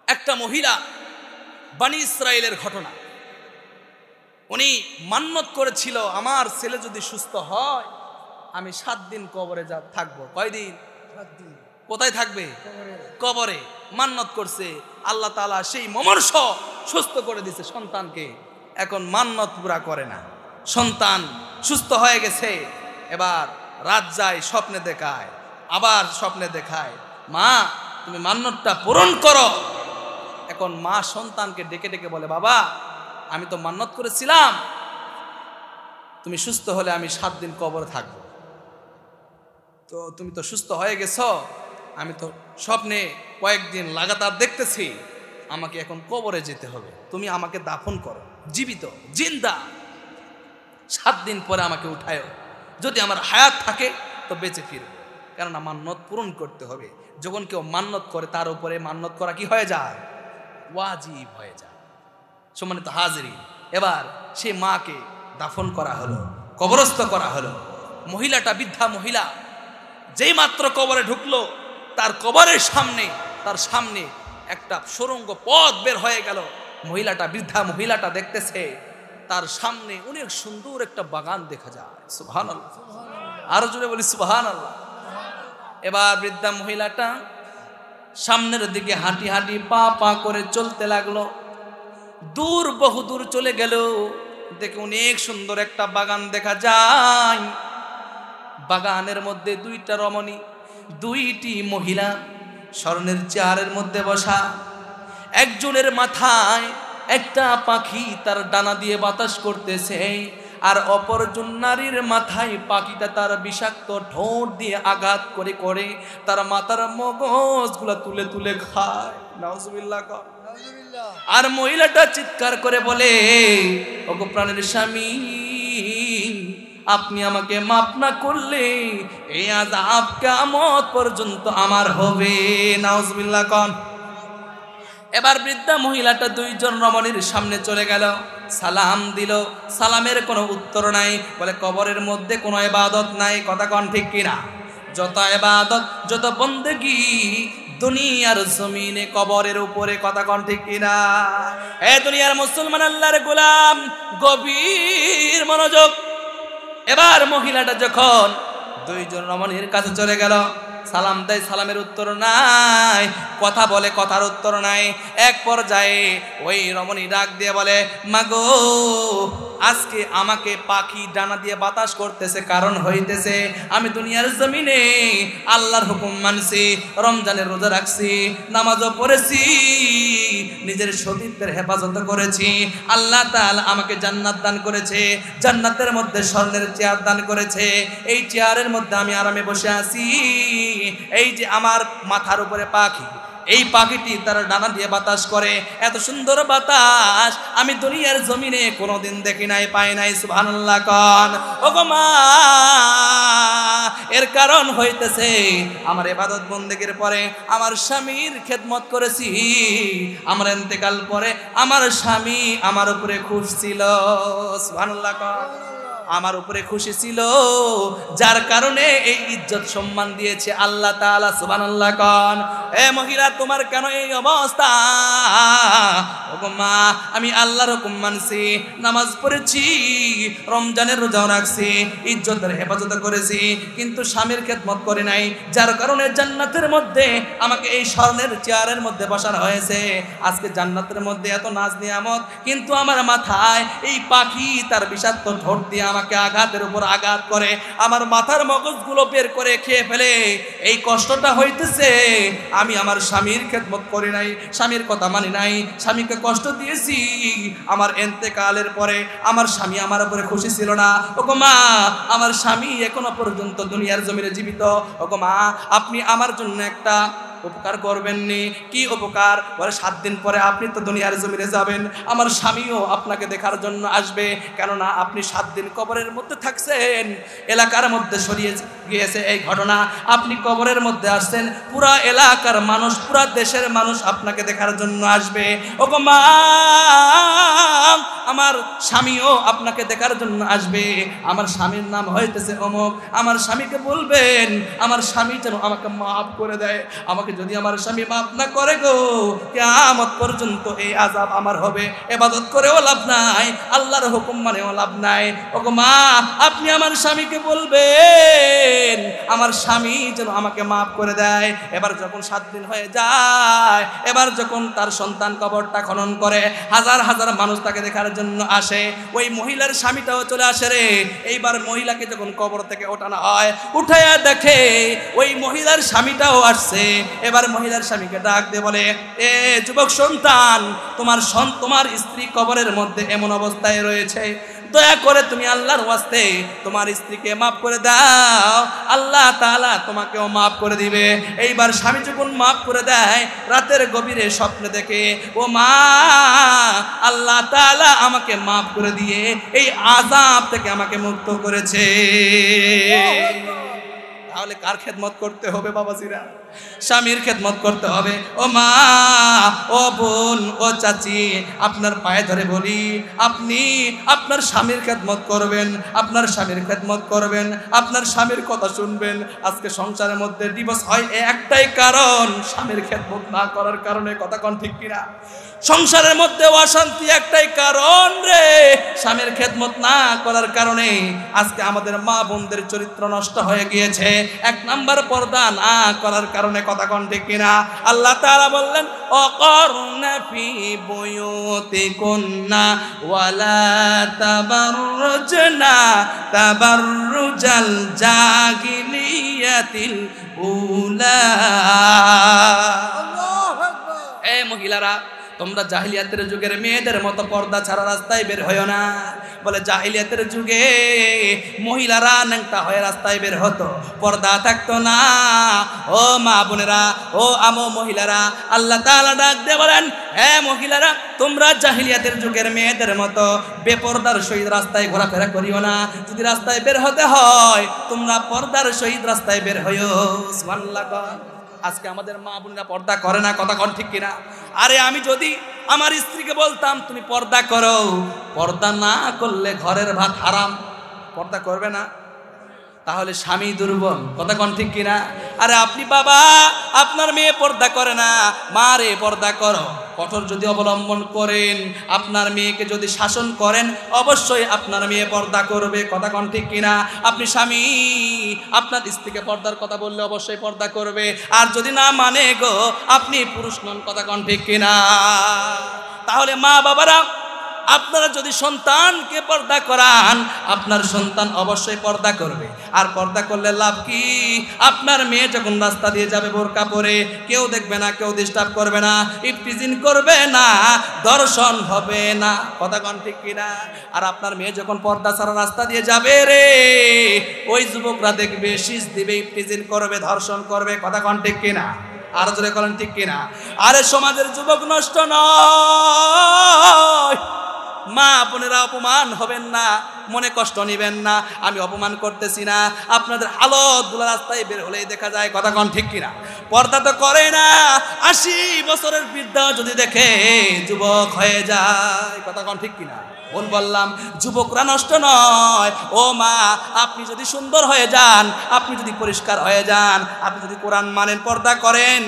একটা মহিলা, বনি ইসরাইলের ঘটনা, উনি মান্নত করেছিল আমার ছেলে যদি সুস্থ হয় আমি 7 দিন কবরে থাকবো। কয়দিন?
7 দিন।
কোথায় থাকবে?
কবরে।
কবরে। মান্নত করছে, আল্লাহ তাআলা সেই মমর্ষ সুস্থ করে দিছে সন্তানকে। এখন মান্নত পুরা করে না, সন্তান সুস্থ হয়ে গেছে। এবার রাত যায়, স্বপ্নে দেখায়, আবার স্বপ্নে দেখায়, মা তুমি মান্নতটা পূরণ করো। এখন মা সন্তানকে ডেকে ডেকে বলে, বাবা আমি তো মান্নত করেছিলাম তুমি সুস্থ হলে আমি 7 দিন কবরে থাকবো, তো তুমি তো সুস্থ হয়ে গেছো, আমি তো স্বপ্নে কয়েকদিন লাগাতার দেখতেছি, আমাকে এখন কবরে যেতে হবে, তুমি আমাকে দাফন করো, জীবিত জিন্দা 7 দিন পরে আমাকে উঠায়ো, যদি আমার হায়াত থাকে তো বেঁচে ফিরবো। কেননা মান্নত পূরণ করতে হবে। যখন কেউ মান্নত করে তার উপরে মান্নত করা কি হয়ে যায়? ওয়াজিব হয়ে যায়। সম্মানিত হাজিরিন, এবার সে মাকে দাফন করা হলো, কবরস্থ করা হলো। মহিলাটা বৃদ্ধা মহিলা যেই মাত্র কবরে ঢুকলো, তার কবরের সামনে, তার সামনে একটা সুড়ঙ্গ পথ বের হয়ে গেল। মহিলাটা, বৃদ্ধা মহিলাটা দেখতেছে তার সামনে অনেক সুন্দর একটা বাগান দেখা যায়। সুবহানাল্লাহ, আরো জোরে বলি সুবহানাল্লাহ। এবার বৃদ্ধা মহিলাটা সামনের দিকে হাঁটি হাঁটি পা পা করে চলতে লাগলো। দূর, বহুদূর চলে গেল, দেখে অনেক সুন্দর একটা বাগান দেখা যায়। বাগানের মধ্যে 2টা রমণী, 2টি মহিলা স্বর্ণের চেয়ারের মধ্যে বসা। একজনের মাথায় একটা পাখি তার ডানা দিয়ে বাতাস করতেছে, আর অপরজন নারীর মাথায় পাখিটা তার বিষাক্ত ঠোঁট দিয়ে আঘাত করে করে তার মাথার মগজগুলা তুলে তুলে খায়। নাউজুবিল্লাহ।
নাউজুবিল্লাহ।
আর মহিলাটা চিৎকার করে বলে, ওগো প্রাণের স্বামী, আপনি আমাকে মাফ না করলে এই আযাব কিয়ামত পর্যন্ত আমার হবে। নাউজুবিল্লাহ কোন। এবার বৃদ্ধা মহিলাটা 2জন রমণীর সামনে চলে গেল, সালাম দিল, সালামের কোনো উত্তর নাই। বলে কবরের মধ্যে কোনো ইবাদত নাই। কথা কোন ঠিক কিনা? যত ইবাদত, যত বন্দেগী দুনিয়ার জমিনে কবরের উপরে। কথা কোন ঠিক কিনা? এ দুনিয়ার মুসলমান, আল্লাহর গোলাম, গভীর মনোযোগ। এবার মহিলাটা যখন 2জন রমণীর কাছে চলে গেল, সালাম দেয়, সালামের উত্তর নাই, কথা বলে, কথার উত্তর নাই। এক পর্যায়ে ওই রমণী ডাক দিয়ে বলে, মাগো আজকে আমাকে পাখি ডানা দিয়ে বাতাস করতেছে, কারণ হইতেছে আমি দুনিয়ার জমিনে আল্লাহর হুকুম মানছি, রমজানের রোজা রাখছি, নামাজও পড়েছি, নিজের সতীত্বের হেফাজত করেছি। আল্লাহ তাআলা আমাকে জান্নাত দান করেছে, জান্নাতের মধ্যে স্বর্ণের চেয়ার দান করেছে। এই চেয়ারের মধ্যে আমি আরামে বসে আছি। এই যে আমার মাথার উপরে পাখি, এই পাখিটি তার ডানা দিয়ে বাতাস করে, এত সুন্দর বাতাস আমি দুনিয়ার জমিনে কোনোদিন দেখি নাই, পাই নাই। সুবহানাল্লাহ কোন। ওগো মা, এর কারণ হইতেছে আমার ইবাদত বন্দেগীর পরে আমার স্বামীর খেদমত করেছি, আমার ইন্তেকাল পরে আমার স্বামী আমার উপরে খুশি ছিল। সুবহানাল্লাহ কোন। আমার উপরে খুশি ছিল, যার কারণে এই ইজ্জত সম্মান দিয়েছে আল্লাহ তাআলা। সুবহানাল্লাহ কোন। এ মহিলা, তোমার কেন এই অবস্থা? ওগো মা, আমি আল্লাহর হুকুম মানছি, নামাজ পড়েছি, রমজানের রোজাও রাখছি, ইজ্জতের হেফাজত করেছি, কিন্তু স্বামীর খেদমত করে নাই, যার কারণে জান্নাতের মধ্যে আমাকে এই স্বর্ণের চেয়ারের মধ্যে বসানো হয়েছে। আজকে জান্নাতের মধ্যে এত নাজ নিয়ামত, কিন্তু আমার মাথায় এই পাখি তার বিষাক্ত ঠোঁট দিয়ে আমাকে আঘাতের উপর আঘাত করে, আমার মাথার মগজগুলো বের করে খেয়ে ফেলে। এই কষ্টটা হইতেছে আমি আমার স্বামীর খেদমত করি নাই, স্বামীর কথা মানি নাই, স্বামীকে কষ্ট দিয়েছি। আমার ইন্তেকালের পরে আমার স্বামী আমার উপরে খুশি ছিল না। ওগো মা, আমার স্বামী এখনো পর্যন্ত দুনিয়ার জমিনে জীবিত। ওগো মা, আপনি আমার জন্য একটা উপকার করবেননি। কি উপকার? বলে 7 দিন পরে আপনি তো দুনিয়ার জমিনে যাবেন, আমার স্বামীও আপনাকে দেখার জন্য আসবে। কেননা আপনি 7 দিন কবরের মধ্যে থাকছেন, এলাকার মধ্যে ছড়িয়ে গিয়েছে এই ঘটনা। আপনি কবরের মধ্যে আসছেন, পুরা এলাকার মানুষ, পুরা দেশের মানুষ আপনাকে দেখার জন্য আসবে। ওগো মা, আমার স্বামীও আপনাকে দেখার জন্য আসবে। আমার স্বামীর নাম হইতেছে অমুক। আমার স্বামীকে বলবেন আমার স্বামী যেন আমাকে মাফ করে দেয়। আমাকে যদি আমার স্বামী মাফ না করে গো, কিয়ামত পর্যন্ত এই আযাব আমার হবে। ইবাদত করেও লাভ নাই, আল্লাহর হুকুম মানেও লাভ নাই। ওগো মা, আপনি আমার স্বামীকে বলবেন আমার স্বামী যেন আমাকে মাফ করে দেয়। এবার যখন 7 দিন হয়ে যায়, এবার যখন তার সন্তান কবরটা খনন করে, হাজার হাজার মানুষ তাকে দেখার জন্য আসে। ওই মহিলার স্বামীটাও চলে আসে রে। এইবার মহিলাকে যখন কবর থেকে ওঠানো হয়, উঠাইয়া দেখে ওই মহিলার স্বামীটাও আসছে। এবার মহিলার স্বামীকে ডাক দিয়ে বলে, এ যুবক সন্তান, তোমার স্ত্রী কবরের মধ্যে এমন অবস্থায় রয়েছে, দয়া করে তুমি আল্লাহর ওয়াস্তে তোমার স্ত্রীকে মাফ করে দাও, আল্লাহ তাআলা তোমাকেও মাফ করে দিবে। এইবার স্বামী যখন মাফ করে দেয়, রাতের গভীরে স্বপ্নে দেখে, ও মা, আল্লাহ তাআলা আমাকে মাফ করে দিয়ে এই আযাব থেকে আমাকে মুক্ত করেছে। তাহলে কার খেদমত করতে হবে বাবাজিরা? স্বামীর খেদমত করতে হবে। ও মা, ও বোন, ও চাচি, আপনার পায়ে ধরে বলি, আপনি আপনার স্বামীর খেদমত করবেন, আপনার স্বামীর খেদমত করবেন, আপনার স্বামীর কথা শুনবেন। আজকে সংসারের মধ্যে ডিভোর্স হয় একটাই কারণ, স্বামীর খেদমত না করার কারণে। কথা কোন ঠিক কিনা? সংসারের মধ্যে অশান্তি একটাই কারণ রে, স্বামীর খেদমত না করার কারণে। আজকে আমাদের মা বোনদের চরিত্র নষ্ট হয়ে গিয়েছে 1 নাম্বার পর্দা না করার কারণে। কথা কোন ঠিক কিনা? আল্লাহ তাআলা বললেন, অকরনা ফি বুয়ুতিকুন্না ওয়ালা তাবাররুজনা তাবাররুজাল জাহিলিয়াতিল উলা।
আল্লাহু আকবার।
এ মহিলারা, তোমরা জাহিলিয়াতের যুগের মেয়েদের মতো পর্দা ছাড়া রাস্তায় বের হয়ো না। বলে জাহিলিয়াতের যুগে মহিলারা ন্যাংটা হয়ে রাস্তায় বের হতো, পর্দা থাকতো না। ও মা বোনেরা, ও আমো মহিলারা, আল্লাহ তাআলা ডাক দিয়ে বলেন, হে মহিলারা, তোমরা জাহিলিয়াতের যুগের মেয়েদের মতো বেপর্দার সহিত রাস্তায় ঘোরাফেরা করিও না। যদি রাস্তায় বের হতে হয়, তোমরা পর্দার সহিত রাস্তায় বের হইও। সুবহানাল্লাহ। আজকে আমাদের মা বোনেরা পর্দা করে না। কথা কোন ঠিক কিনা? আরে আমি যদি আমার স্ত্রীকে বলতাম তুমি পর্দা করো, পর্দা না করলে ঘরের ভাত হারাম, পর্দা করবে না, তাহলে স্বামী দুর্বল। কথা কোন ঠিক কিনা? আরে আপনি বাবা, আপনার মেয়ে পর্দা করে না, মা রে পর্দা করো। কঠোর যদি অবলম্বন করেন, আপনার মেয়েকে যদি শাসন করেন, অবশ্যই আপনার মেয়ে পর্দা করবে। কথা কোন ঠিক কিনা? আপনি স্বামী আপনার স্ত্রীকে পর্দার কথা বললে অবশ্যই পর্দা করবে। আর যদি না মানে গো, আপনি পুরুষ নন। কথা কোন ঠিক কিনা? তাহলে মা বাবারা, আপনারা যদি সন্তানকে পর্দা করান, আপনার সন্তান অবশ্যই পর্দা করবে। আর পর্দা করলে লাভ কি? আপনার মেয়ে যখন রাস্তা দিয়ে যাবে বোরকা পরে, কেউ দেখবে না, কেউ ডিস্টার্ব করবে না, ইফতিজিন করবে না, দর্শন হবে না। কথা কোন ঠিক কিনা? আর আপনার মেয়ে যখন পর্দা ছাড়া রাস্তা দিয়ে যাবে রে, ওই যুবকরা দেখবে, শীষ দিবে, ইফতিজিন করবে, ধর্ষণ করবে। কথা কোন ঠিক কিনা? আর জোরে বলেন ঠিক কিনা? আরে সমাজের যুবক নষ্ট নয়। মা বোনেরা, অপমান হবেন না, মনে কষ্ট নিবেন না, আমি অপমান করতেছি না। আপনাদের হালতগুলো রাস্তায় বের হলেই দেখা যায়। কথা কোন ঠিক কিনা? পর্দা তো করে না। 80 বছরের বৃদ্ধা যদি দেখে যুবক হয়ে যায়। কথা কোন ঠিক কিনা? ভুল বললাম? যুবকরা নষ্ট নয়। ও মা, আপনি যদি সুন্দর হয়ে যান, আপনি যদি পরিষ্কার হয়ে যান, আপনি যদি কোরআন মানেন, পর্দা করেন,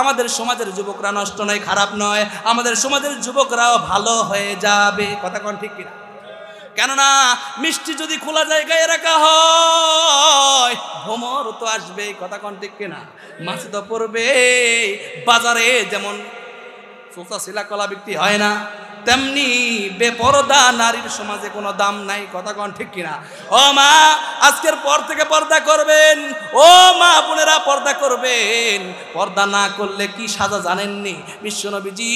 আমাদের সমাজের যুবকরা নষ্ট নয়, খারাপ নয়, আমাদের সমাজের যুবকরাও ভালো হয়ে যাবে। কথা কোন ঠিক কিনা? কেননা মিষ্টি যদি খোলা জায়গায় রাখা হয়, ভ্রমর তো আসবে। কথা কোন ঠিক কিনা? মাছ তো পড়বে। বাজারে যেমন সোসা শিলা কলা বিক্রি হয় না, তেমনি বেপরদা নারীর সমাজে কোনো দাম নাই। কথা কোন ঠিক কিনা? ও মা, আজকের পর থেকে পর্দা করবেন। ও মা বোনেরা, পর্দা করবেন। পর্দা না করলে কি সাজা জানেননি? বিশ্বনবীজি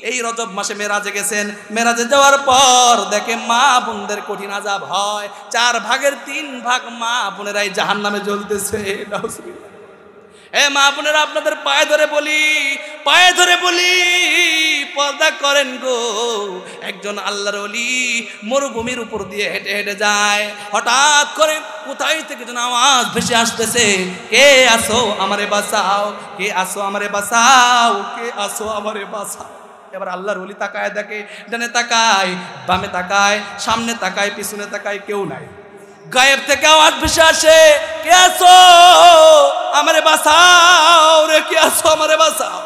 এই রজব মাসে মেরাজে গেছেন। মেরাজে যাওয়ার পর দেখে মা বোনদের কঠিন আযাব হয়। 4 ভাগের 3 ভাগ মা বোনেরাই জাহান্নামে জ্বলতেছে। এ মা বোনেরা, আপনাদের পায়ে ধরে বলি পর্দা করেন গো। একজন আল্লাহর ওলি মরুভূমির উপর দিয়ে হেঁটে হেঁটে যায়। হঠাৎ করে কোথায় থেকে যেন আওয়াজ ভেসে আসতেছে, কে আসো আমারে বাঁচাও, কে আসো আমারে বাঁচাও, কে আসো আমারে বাঁচাও। এবার আল্লাহর ওলি তাকায় দেখে, ডানে তাকায়, বামে তাকায়, সামনে তাকায়, পিছনে তাকায়, কেউ নাই। গায়েব থেকে আওয়াজ ভেসে আসে, কে আসো আমারে বাঁচাও রে, কে আসো আমারে বাঁচাও,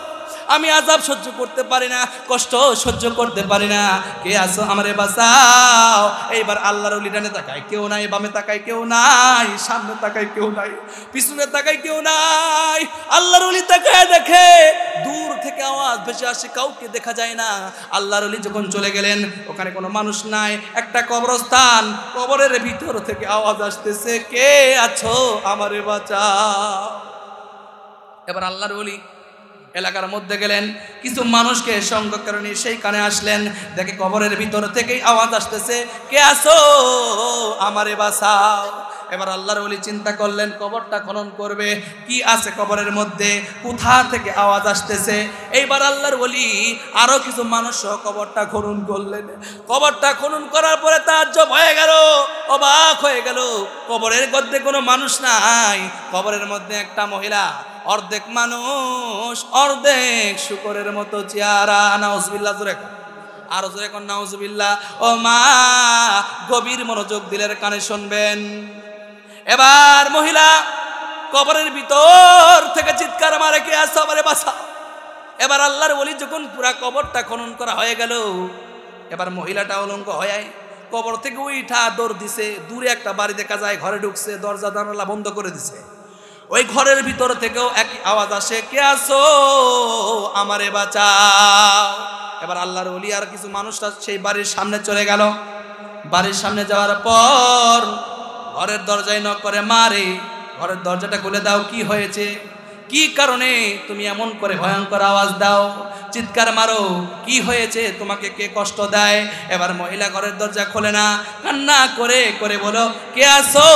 আমি আযাব সহ্য করতে পারি না, কষ্ট সহ্য করতে পারি না, কে আসো আমারে বাঁচাও। এইবার আল্লাহর ওলি ডানে তাকায়, কেউ নাই, বামে তাকায়, কেউ নাই, সামনে তাকায়, কেউ নাই, পিছনে তাকায়, কেউ নাই। আল্লাহর ওলি তাকায় দেখে দূর থেকে আওয়াজ ভেসে আসে, কাউকে দেখা যায় না। আল্লাহর ওলি যখন চলে গেলেন, ওখানে কোনো মানুষ নাই, একটা কবরস্থান, কবরের ভিতর থেকে আওয়াজ আসতেছে, কে আছো আমারে বাঁচাও। এবার আল্লাহর ওলি এলাকার মধ্যে গেলেন, কিছু মানুষকে সঙ্গ করে নিয়ে সেইখানে আসলেন। দেখে কবরের ভিতর থেকেই আওয়াজ আসতেছে, কে আসো আমারে বাঁচাও। এবার আল্লাহর ওলি চিন্তা করলেন, কবরটা খনন করবে, কি আছে কবরের মধ্যে, কোথা থেকে আওয়াজ আসতেছে। এইবার আল্লাহর ওলি আরো কিছু মানুষ সহ কবরটা খনন করলেন। কবরটা খনন করার পরে তাজ্জব হয়ে গেল, অবাক হয়ে গেল, কবরের মধ্যে কোনো মানুষ নাই। কবরের মধ্যে একটা মহিলা, অর্ধেক মানুষ অর্ধেক শুকরের মতো চেহারা। নাউজুবিল্লাহ, জোরে আরো জোরে কোন নাউজুবিল্লাহ। ও মা, গভীর মনোযোগ দিলের কানে শুনবেন। এবার মহিলা কবরের ভিতর থেকে চিৎকার মারে, কে আসো আমারে বাঁচাও। এবার আল্লাহর ওলি যখন পুরা কবরটা খনন করা হয়ে গেল, এবার মহিলাটা উলঙ্গ হয়ে কবর থেকে উঠা দৌড় দিছে। দূরে একটা বাড়ি দেখা যায়, ঘরে ঢুকছে, দরজা জানালা বন্ধ করে দিছে। ওই ঘরের ভিতর থেকেও এক আওয়াজ আসে, কে আসো আমারে বাঁচাও। এবার আল্লাহর ওলি আর কিছু মানুষরা সেই বাড়ির সামনে চলে গেল। বাড়ির সামনে যাওয়ার পর ঘরের দরজায় নক করে, মারে ঘরের দরজাটা খুলে দাও, কি হয়েছে, কি কারণে তুমি এমন করে ভয়ঙ্কর আওয়াজ দাও, চিৎকার মারো, কি হয়েছে, তোমাকে কে কষ্ট দেয়। এবার মহিলা ঘরের দরজা খোলে না, কান্না করে করে বলো, কে আসো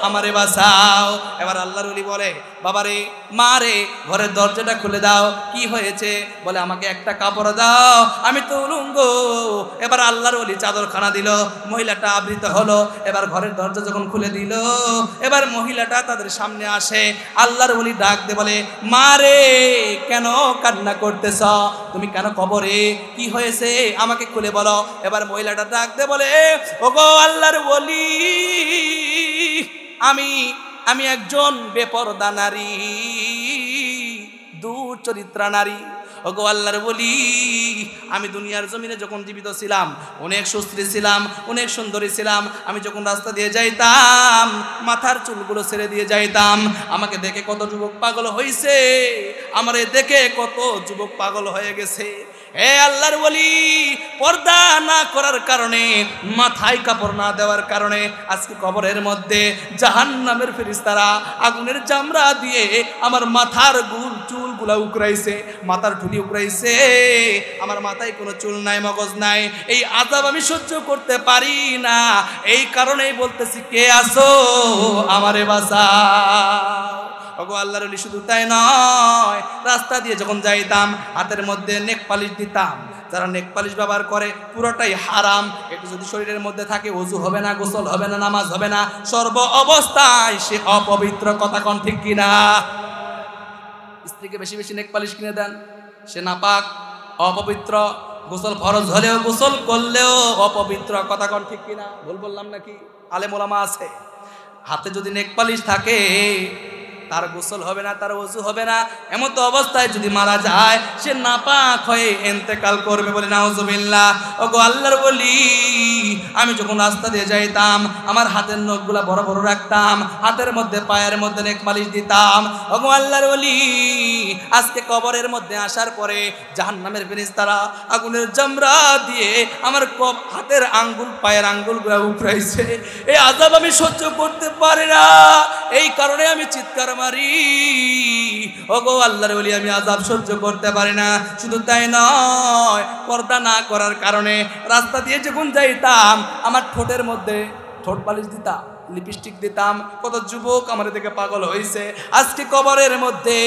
আমারে বাঁচাও। এবার আল্লাহর ওলি বলে, বাবারে মারে ঘরের দরজাটা খুলে দাও, কি হয়েছে। বলে, আমাকে একটা কাপড় দাও, আমি তো উলঙ্গ। এবার আল্লাহর ওলি চাদরখানা দিল, মহিলাটা আবৃত হলো। এবার ঘরের দরজা যখন খুলে দিল, এবার মহিলাটা তাদের সামনে আসে। আল্লাহর ওলি ডাক দে বলে, মারে কেন কান্না করতেছ, তুমি কেন কবরে, কি হয়েছে আমাকে খুলে বলো। এবার মহিলাটা ডাক দে বলে, ওগো আল্লাহর ওলি, আমি একজন বেপরদা নারী, দুচরিত্রা নারী। ওগো আল্লাহর ওলি, আমি দুনিয়ার জমিনে যখন জীবিত ছিলাম অনেক সুশ্রী ছিলাম, অনেক সুন্দরী ছিলাম। আমি যখন রাস্তা দিয়ে যাইতাম মাথার চুলগুলো ছেড়ে দিয়ে যাইতাম। আমাকে দেখে কত যুবক পাগল হয়েছে, আমারে দেখে কত যুবক পাগল হয়ে গেছে। হে আল্লাহর ওলি, পর্দা না করার কারণে, মাথায় কাপড় না দেওয়ার কারণে আজকে কবরের মধ্যে জাহান্নামের ফেরেশতারা আগুনের চামড়া দিয়ে আমার মাথার চুলগুলা উকরাইছে, মাথার ঠুলি উকরাইছে। আমার মাথায় কোনো চুল নাই, মগজ নাই। এই আযাব আমি সহ্য করতে পারি না। এই কারণেই বলতেছি, কে আসো আমারে বাঁচাও। ওগো আল্লাহর ওলি, শুধু তাই নয়, রাস্তা দিয়ে যখন যাইতাম হাতের মধ্যে নেক পালিশ দিতাম। যারা নেক পালিশ ব্যবহার করে পুরোটাই হারাম। একটু যদি শরীরের মধ্যে থাকে, ওযু হবে না, গোসল হবে না, নামাজ হবে না, সর্ব অবস্থায় সে অপবিত্র। কথা কোন ঠিক কিনা? স্ত্রীকে বেশি বেশি নেক পালিশ কিনে দেন, সে নাপাক, অপবিত্র। গোসল ফরজ হলেও, গোসল করলেও অপবিত্র। কথা কোন ঠিক কিনা? ভুল বললাম নাকি? আলেম ওলামা আছে, হাতে যদি নেক পালিশ থাকে তার গোসল হবে না, তার ওযু হবে না। এমন তো অবস্থায় যদি মারা যায়, সে নাপাক হয়ে ইন্তেকাল করবে। বলে নাউজুবিল্লাহ। ওগো আল্লাহর ওলি, আমি যখন রাস্তা দিয়ে যাইতাম আমার হাতের নখগুলা বড় বড় রাখতাম, হাতের মধ্যে পায়ের মধ্যে নেক মালিশ দিতাম। ওগো আল্লাহর ওলি, আজকে কবরের মধ্যে আসার পরে জাহান্নামের ফেরেশতারা আগুনের জামরা দিয়ে আমার হাতের আঙ্গুল পায়ের আঙ্গুলগুলো উপড়াইছে। এই আযাব আমি সহ্য করতে পারি না, এই কারণে আমি চিৎকার মারি, ওগো আল্লাহর ওলি আমি আযাব সহ্য করতে পারি না। শুধু তাই নয়, পর্দা না করার কারণে রাস্তা দিয়ে যখন যাইতাম আমার ঠোঁটের মধ্যে ঠোঁট পালিশ দিতাম, লিপস্টিক দিতাম, কত যুবক আমার দিকে পাগল হয়েছে। আজকে কবরের মধ্যে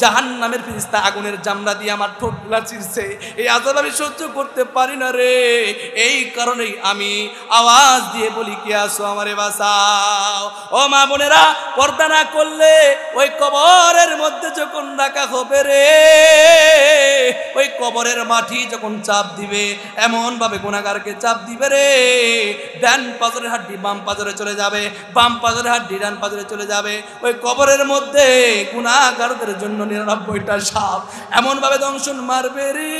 জাহান্নামের ফেরেশতা আগুনের জামরা দিয়ে আমার ঠোঁটগুলা চিরছে। এই আযাব আমি সহ্য করতে পারি না রে, এই কারণেই আমি আওয়াজ দিয়ে বলি কে আসো আমারে বাঁচাও। ও মা বোনেরা, পর্দা না করলে ওই কবরের মধ্যে যখন রাখা হবে রে, ওই কবরের মাটি যখন চাপ দিবে এমন ভাবে গুনাহগারকে চাপ দিবে রে, ডান পাজরের হাড্ডি বাম পাজরে চলে যাবে, বাম পাজরের হাড্ডি ডান পাজরে চলে যাবে। ওই কবরের মধ্যে গুনাহগারদের জন্য 99টা সাপ এমন ভাবে দংশন মারবে রে,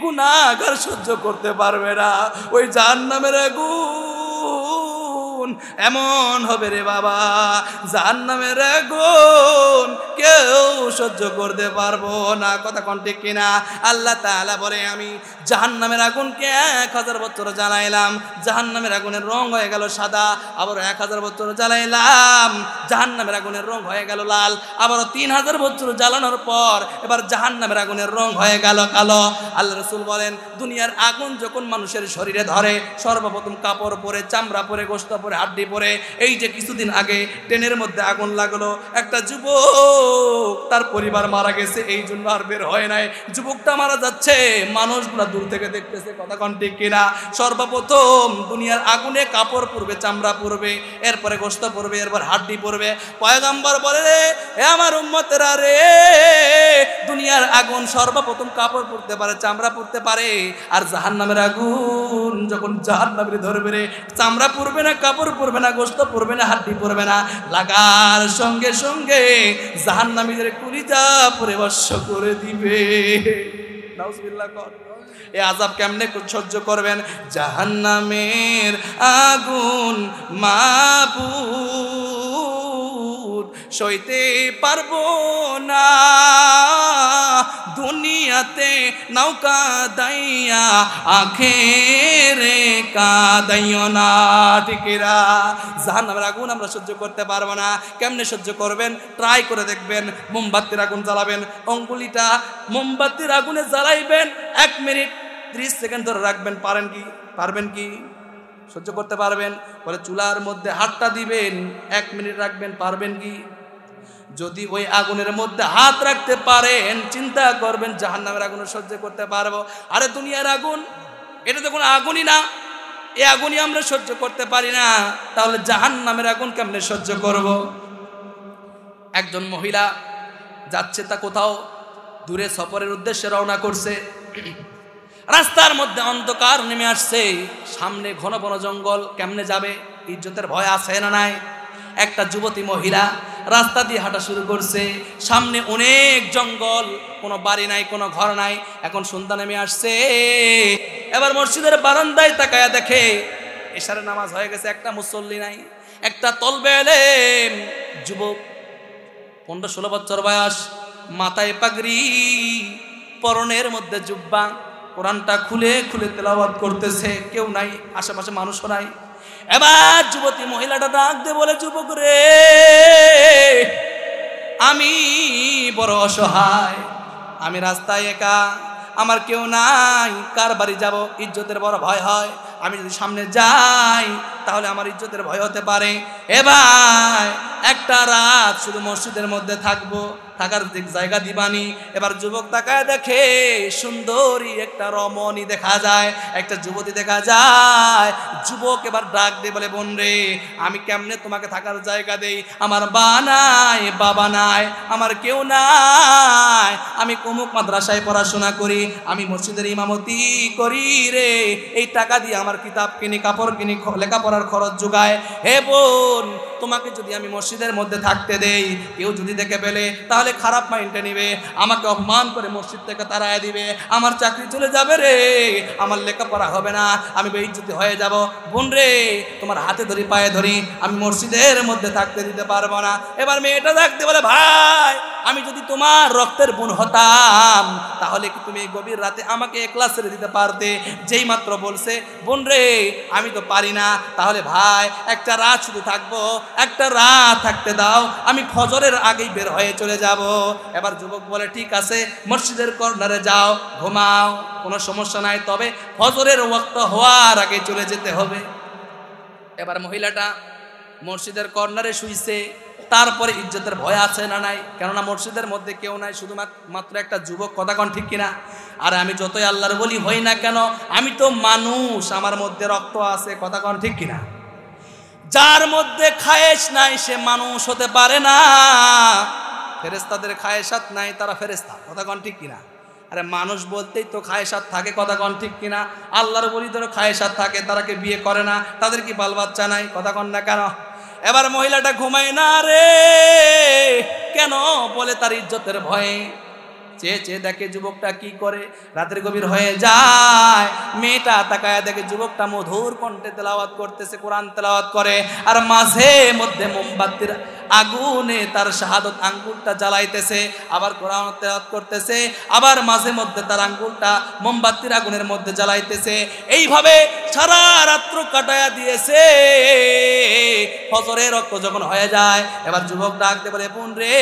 গুনাহগার সহ্য করতে পারবে না। ওই জাহান্নামের আগুন এমন হবে রে বাবা, জাহান্নামের আগুন কেউ সহ্য করতে পারবো না। কথা কোন ঠিক কিনা? আল্লাহ তাআলা বলে আমি জাহান্নামের আগুনকে 1000 বছর জ্বালাইলাম, জাহান্নামের আগুনের রং হয়ে গেল সাদা, আবার 1000 বছর জ্বালাইলাম, জাহান্নামের আগুনের রং হয়ে গেল লাল, আবার 3000 বছর জ্বালানোর পর এবার জাহান্নামের আগুনের রং হয়ে গেল কালো। আল্লাহ রাসূল বলেন দুনিয়ার আগুন যখন মানুষের শরীরে ধরে সর্বপ্রথম কাপড় পরে, চামড়া পরে, গোশত পরে, হাড্ডি পরে। এই যে কিছুদিন আগে ট্রেনের মধ্যে আগুন লাগলো, একটা যুবক তার পরিবার মারা গেছে, এই জন্য আর বের হয় নাই। যুবকটা মারা যাচ্ছে, মানুষগুলা দূর থেকে দেখতেছে। কথা কোন ঠিক কিনা? সর্বপ্রথম দুনিয়ার আগুনে কাপড় পরবে, চামড়া পরবে, এরপরে গোশত পরবে, এরপর হাড্ডি পরবে। পয়গম্বর বলে রে, এ আমার উম্মতেরা রে, দুনিয়ার আগুন সর্বপ্রথম কাপড় পরতে পারে, চামড়া পরতে পারে, আর জাহান্নামের আগুন যখন জাহান্নামে ধরবে রে, চামড়া পরবে না, কাপড় পরবে না, গোশত পরবে না, হাড্ডি পরবে না, লাগার সঙ্গে সঙ্গে জাহান্নামীদের কলিজা পরে বর্ষ করে দিবে। নাউজুবিল্লাহ কর। এই আযাব কেমনে সহ্য করবেন? জাহান্নামের আগুন মাবুদ সইতে পারবো না, দুনিয়াতে নৌকা দাইয়া আখেরে কাদাইও না। ঠিকেরা, জাহান্নামের আগুন আমরা সহ্য করতে পারবো না। কেমনে সহ্য করবেন? ট্রাই করে দেখবেন। মোমবাতির আগুন জ্বালাবেন, অঙ্গুলিটা মোমবাতির আগুনে জ্বালাইবেন, 1 মিনিট 30 সেকেন্ড ধরে রাখবেন। পারবেন কি? সহ্য করতে পারবেন? বলে চুলার মধ্যে হাতটা দিবেন, 1 মিনিট রাখবেন, পারবেন কি? যদি ওই আগুনের মধ্যে হাত রাখতে পারেন, চিন্তা করবেন জাহান্নামের আগুন সহ্য করতে পারবো। আরে দুনিয়ার আগুন, এটা তো কোনো আগুনই না, এই আগুনই আমরা সহ্য করতে পারি না, তাহলে জাহান্নামের আগুন কেমনে সহ্য করব? একজন মহিলা যাচ্ছে, তা কোথাও দূরে সফরের উদ্দেশ্যে রওনা করছে। রাস্তার মধ্যে অন্ধকার নেমে আসছে, সামনে ঘন ঘন জঙ্গল, কেমনে যাবে? ইজ্জতের ভয় আছে না নাই? একটা যুবতী মহিলা রাস্তা দিয়ে হাঁটা শুরু করছে, সামনে অনেক জঙ্গল, কোনো বাড়ি নাই, কোনো ঘর নাই। এখন সন্ধ্যা নেমে আসছে, এবার মসজিদের বারান্দায় তাকায়া দেখে এশারের নামাজ হয়ে গেছে, একটা মুসল্লি নাই। একটা তলবে এলেম যুবক, 15-16 বছর বয়স, মাথায় পাগড়ি, পরনের মধ্যে জুব্বা, কোরআনটা খুলে খুলে তেলাওয়াত করতেছে। কেউ নাই, আশেপাশে মানুষও নাই। এবার যুবতী মহিলাটা ডাক দিয়ে বলে, যুবক রে, আমি বড় অসহায়, আমি রাস্তায় একা, আমার কেউ নাই, কার বাড়ি যাব? ইজ্জতের বড় ভয় হয়, আমি যদি সামনে যাই তাহলে আমার ইজ্জতের ভয় হতে পারে। এবার একটা রাত শুধু মসজিদের মধ্যে থাকবো, থাকার জায়গা দিবানি। এবার যুবক তাকায় দেখে সুন্দরী একটা রমণী দেখা যায়, একটা যুবতী দেখা যায়। যুবক এবার ডাক দিয়ে বলে, বোন রে, আমি কেমনে তোমাকে থাকার জায়গা দেই? আমার মা নাই, বাবা নাই, আমার কেউ নাই, আমি অমুক মাদ্রাসায় পড়াশোনা করি, আমি মসজিদের ইমামতি করি রে, এই টাকা দিয়ে আমার কিতাব কিনি, কাপড় কিনি, লেখাপড়ার খরচ যোগায়। হে বোন, তোমাকে যদি আমি মসজিদের মধ্যে থাকতে দেই, কেউ যদি দেখে ফেলে তাহলে খারাপ মাইন্ডে নিবে, আমাকে অপমান করে মসজিদ থেকে তাড়ায় দিবে, আমার চাকরি চলে যাবে রে, আমার লেখাপড়া হবে না, আমি বেইজ্জতি হয়ে যাব। বোন রে, তোমার হাতে ধরি, পায়ে ধরি, আমি মসজিদের মধ্যে থাকতে দিতে পারবো না। এবার মেয়েটা থাকতে বলে, ভাই আমি যদি তোমার রক্তের বোন হতাম তাহলে কি তুমি এই গভীর রাতে আমাকে একলা ছেড়ে দিতে পারতে? যেই মাত্র বলছে বোন রে আমি তো পারি না, তাহলে ভাই একটা রাত শুধু থাকবো, একটা রাত থাকতে দাও, আমি ফজরের আগেই বের হয়ে চলে যাব। এবার যুবক বলে ঠিক আছে, মসজিদের কর্নারে যাও, ঘুমাও, কোনো সমস্যা নাই, তবে ফজরের ওয়াক্ত হওয়ার আগে চলে যেতে হবে। এবার মহিলাটা মসজিদের কর্নারে শুইছে। তারপরে ইজ্জতের ভয় আছে না নাই? কেননা মসজিদের মধ্যে কেউ নাই, শুধুমাত্র একটা যুবক, কথা কন ঠিক কিনা? আর আমি যতই আল্লাহর বলি হই না কেন, আমি তো মানুষ, আমার মধ্যে রক্ত আছে, কথা কন ঠিক কিনা? যার মধ্যে খায়েশ নাই সে মানুষ হতে পারে না। ফেরেশতাদের খায়েশাত নাই, তারা ফেরেশতা, কথা কন ঠিক কিনা? আরে মানুষ বলতেই তো খায়েশাত থাকে, কথা কন ঠিক কিনা? আল্লাহর বলিদের খায়েশাত থাকে, তারাকে বিয়ে করে না, তাদের কি বাল বাচ্চা নাই, কথা কন না কেন? এবার মহিলাটা ঘুমায় না রে, কেন? বলে তার ইজ্জতের ভয়ে। চেয়ে চেয়ে দেখে যুবকটা কি করে, রাতের গভীর হয়ে যায়, মেয়েটা তাকায় দেখে যুবকটা মধুর কণ্ঠে তেলাওয়াত করতেছে, কোরআন তেলাওয়াত করে, আর মাঝে মধ্যে মোমবাতির আগুনে তার শাহাদত আঙ্গুলটা জ্বালাইতেছে, আবার কোরআন তেলাওয়াত করতেছে, আবার মাঝে মধ্যে তার আঙ্গুলটা মোমবাতির আগুনের মধ্যে জ্বালাইতেছে। এইভাবে সারা রাত্র কাটায়া দিয়েছে। ফজরের রক্ত যখন হয়ে যায়, এবার যুবক ডাকতে বলে বোন রে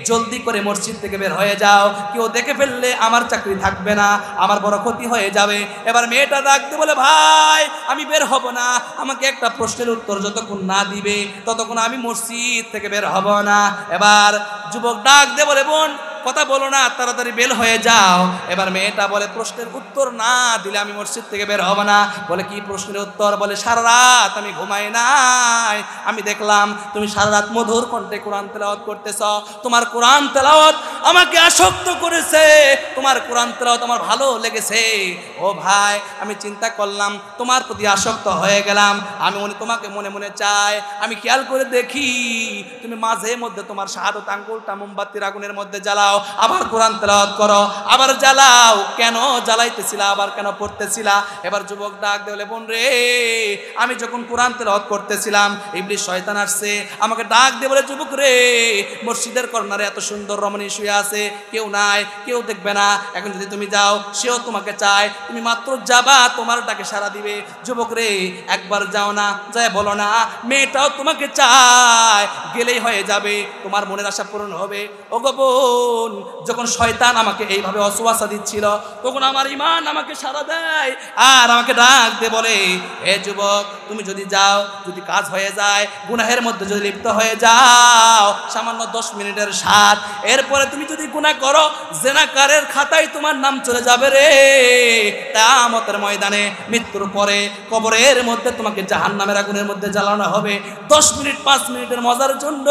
জলদি করে মসজিদ থেকে বের হয়ে যাও, কেউ দেখে ফেললে আমার চাকরি থাকবে না, আমার বড় ক্ষতি হয়ে যাবে। এবার মেয়েটা ডাকতে বলে ভাই আমি বের হব না, আমাকে একটা প্রশ্নের উত্তর যতক্ষণ না দিবে ততক্ষণ আমি মসজিদ থেকে বের হব না। এবার যুবক ডাক দিয়ে বলে বোন কথা বলো না, তাড়াতাড়ি বের হয়ে যাও। এবার মেয়েটা বলে প্রশ্নের উত্তর না দিলে আমি মসজিদ থেকে বের হব না। বলে কি প্রশ্নের উত্তর? বলে সারা রাত আমি ঘুমাই নাই, আমি দেখলাম তুমি সারা রাত মধুর কণ্ঠে কোরআন তেলাওয়াত করতেছ, তোমার কোরআন তেলাওয়াত আমাকে আসক্ত করেছে, তোমার কোরআন তেলাওয়াত আমার ভালো লেগেছে। ও ভাই আমি চিন্তা করলাম তোমার প্রতি আসক্ত হয়ে গেলাম, আমি তোমাকে মনে মনে চাই। আমি খেয়াল করে দেখি তুমি মাঝে মধ্যে তোমার শাহাদত আঙ্গুলটা মোমবাতির আগুনের মধ্যে জ্বালাও, আবার কোরআন তেলাওয়াত করো, আবার জ্বালাও, কেন জ্বালাইতেছিলা, আবার কেন পড়তেছিলা? এবার যুবক ডাক দেলে বোন রে আমি যখন কোরআন তেলাওয়াত করতেছিলাম ইবলিস শয়তান আসছে, আমাকে ডাক দিয়ে বলে যুবক রে মসজিদের কর্নারে এত সুন্দর রমণী শুয়ে আছে, কেউ নাই, কেউ দেখবে না, এখন যদি তুমি যাও সেও তোমাকে চায়, তুমি মাত্র যাবা তোমার ডাকে সাড়া দিবে। যুবক রে একবার যাও না, যায় বলো না মেয়েটাও তোমাকে চায়, গেলেই হয়ে যাবে, তোমার মনের আশা পূরণ হবে। ও গো বোন, যখন শয়তান আমাকে এইভাবে অসুয়াশা দিচ্ছিল তখন আমার ঈমান আমাকে সাড়া দেয় আর আমাকে ডাক দিয়ে বলে হে যুবক তুমি যদি যাও, যদি কাজ হয়ে যায়, গুনাহের মধ্যে যদি লিপ্ত হয়ে যাও, সামান্য 10 মিনিটের স্বাদ, এরপরে তুমি যদি গুনাহ করো জেনাকারের খাতায় তোমার নাম চলে যাবে রে। কিয়ামতের ময়দানে মৃত্যুর পরে কবরের মধ্যে তোমাকে জাহান্নামের আগুনের মধ্যে জ্বালানো হবে 10 মিনিট 5 মিনিটের মজার জন্য,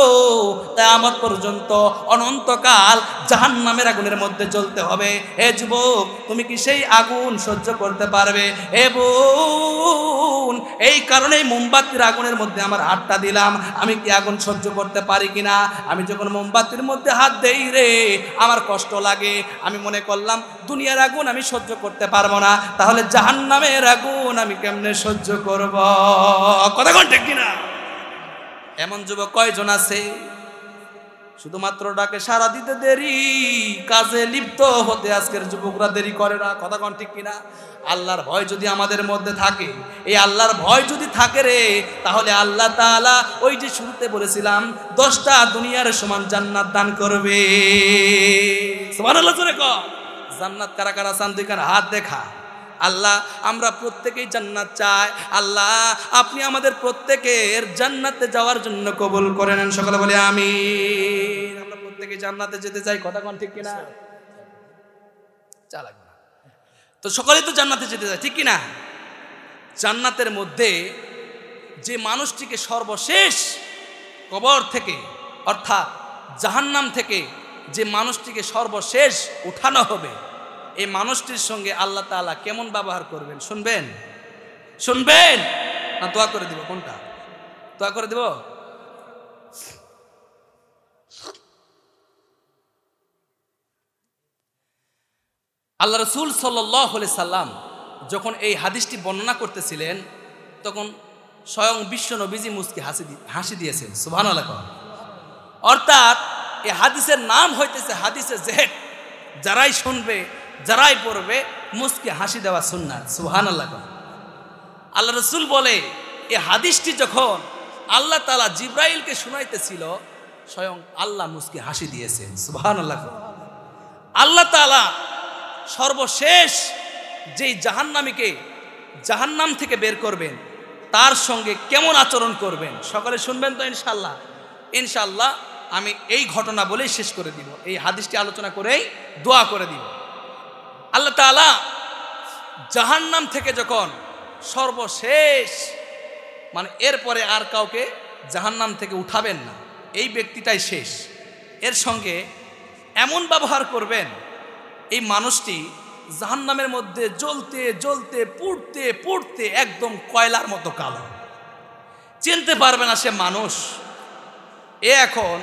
কিয়ামত পর্যন্ত অনন্তকাল জাহান্নামের আগুনের মধ্যে জ্বলতে হবে। হে যুবক তুমি কি সেই আগুন সহ্য করতে পারবে? হে বোন এই কারণেই মোমবাতির আগুনের মধ্যে আমার হাতটা দিলাম, আমি কি আগুন সহ্য করতে পারি কিনা? আমি যখন মোমবাতির মধ্যে হাত দেই রে আমার কষ্ট লাগে, আমি মনে করলাম দুনিয়ার আগুন আমি সহ্য করতে পারবো না, তাহলে জাহান্নামের আগুন আমি কেমনে সহ্য করব? কথা কোন ঠিক কিনা? এমন যুবক কয়জন আছে শুধুমাত্র ডাকে সারা দিতে দেরি, কাজে লিপ্ত হতে আজকের যুবকরা দেরি করে না, কথা কোন ঠিক কিনা? আল্লাহর ভয় যদি আমাদের মধ্যে থাকে, এই আল্লাহর ভয় যদি থাকে রে, তাহলে আল্লাহ তাআলা ওই যে শুরুতে বলেছিলাম 10টা দুনিয়ার সমান জান্নাত দান করবে। সুবহানাল্লাহ জোরে কর। জান্নাত কারা কারা চান দুই কার হাত দেখা। আল্লাহ আমরা প্রত্যেকেই জান্নাত চাই, আল্লাহ আপনি আমাদের প্রত্যেকের জান্নাতে যাওয়ার জন্য কবুল করে নেন, সকলে বলে আমিন। আমরা প্রত্যেকেই জান্নাতে যেতে চাই, কথা কোন ঠিক কিনা? চালাক না তো সকলেই তো জান্নাতে যেতে চায়, ঠিক কিনা? জান্নাতের মধ্যে যে মানুষটিকে সর্বশেষ কবর থেকে অর্থাৎ জাহান্নাম থেকে যে মানুষটিকে সর্বশেষ উঠানো হবে, এই মানুষটির সঙ্গে আল্লাহ তাআলা কেমন ব্যবহার করবেন শুনবেন? শুনবেন না দোয়া করে দিব? কোনটা দোয়া করে দিব? আল্লাহ রাসূল সাল্লাল্লাহু আলাইহি সাল্লাম যখন এই হাদিসটি বর্ণনা করতেছিলেন তখন স্বয়ং বিশ্ব নবীজি মুস্কি হাসি দিয়েছেন, সুবহানাল্লাহ। অর্থাৎ এই হাদিসের নাম হইতেছে হাদিসে জেহেদ। যারাই শুনবে, যারাই পড়বে, মুস্কি হাসি দেওয়া সুন্নাত। সুবহানাল্লাহ। আল্লাহ রাসূল বলে এই হাদিসটি যখন আল্লাহ তাআলা জিবরাইলকে শুনাইতেছিল, স্বয়ং আল্লাহ মুস্কি হাসি দিয়েছেন। সুবহানাল্লাহ। আল্লাহ তাআলা সর্বশেষ যেই জাহান্নামীকে জাহান্নাম থেকে বের করবেন, তার সঙ্গে কেমন আচরণ করবেন সকলে শুনবেন তো ইনশাআল্লাহ। ইনশাআল্লাহ আমি এই ঘটনা বলেই শেষ করে দিব, এই হাদিসটি আলোচনা করেই দোয়া করে দিব। আল্লাহ তাআলা জাহান্নাম থেকে যখন সর্বশেষ, মানে এরপরে আর কাউকে জাহান্নাম থেকে উঠাবেন না, এই ব্যক্তিটাই শেষ, এর সঙ্গে এমন ব্যবহার করবেন এই মানুষটি জাহান্নামের মধ্যে জ্বলতে জ্বলতে পুড়তে পুড়তে একদম কয়লার মতো কালো, চিনতে পারবে না সে মানুষ। এখন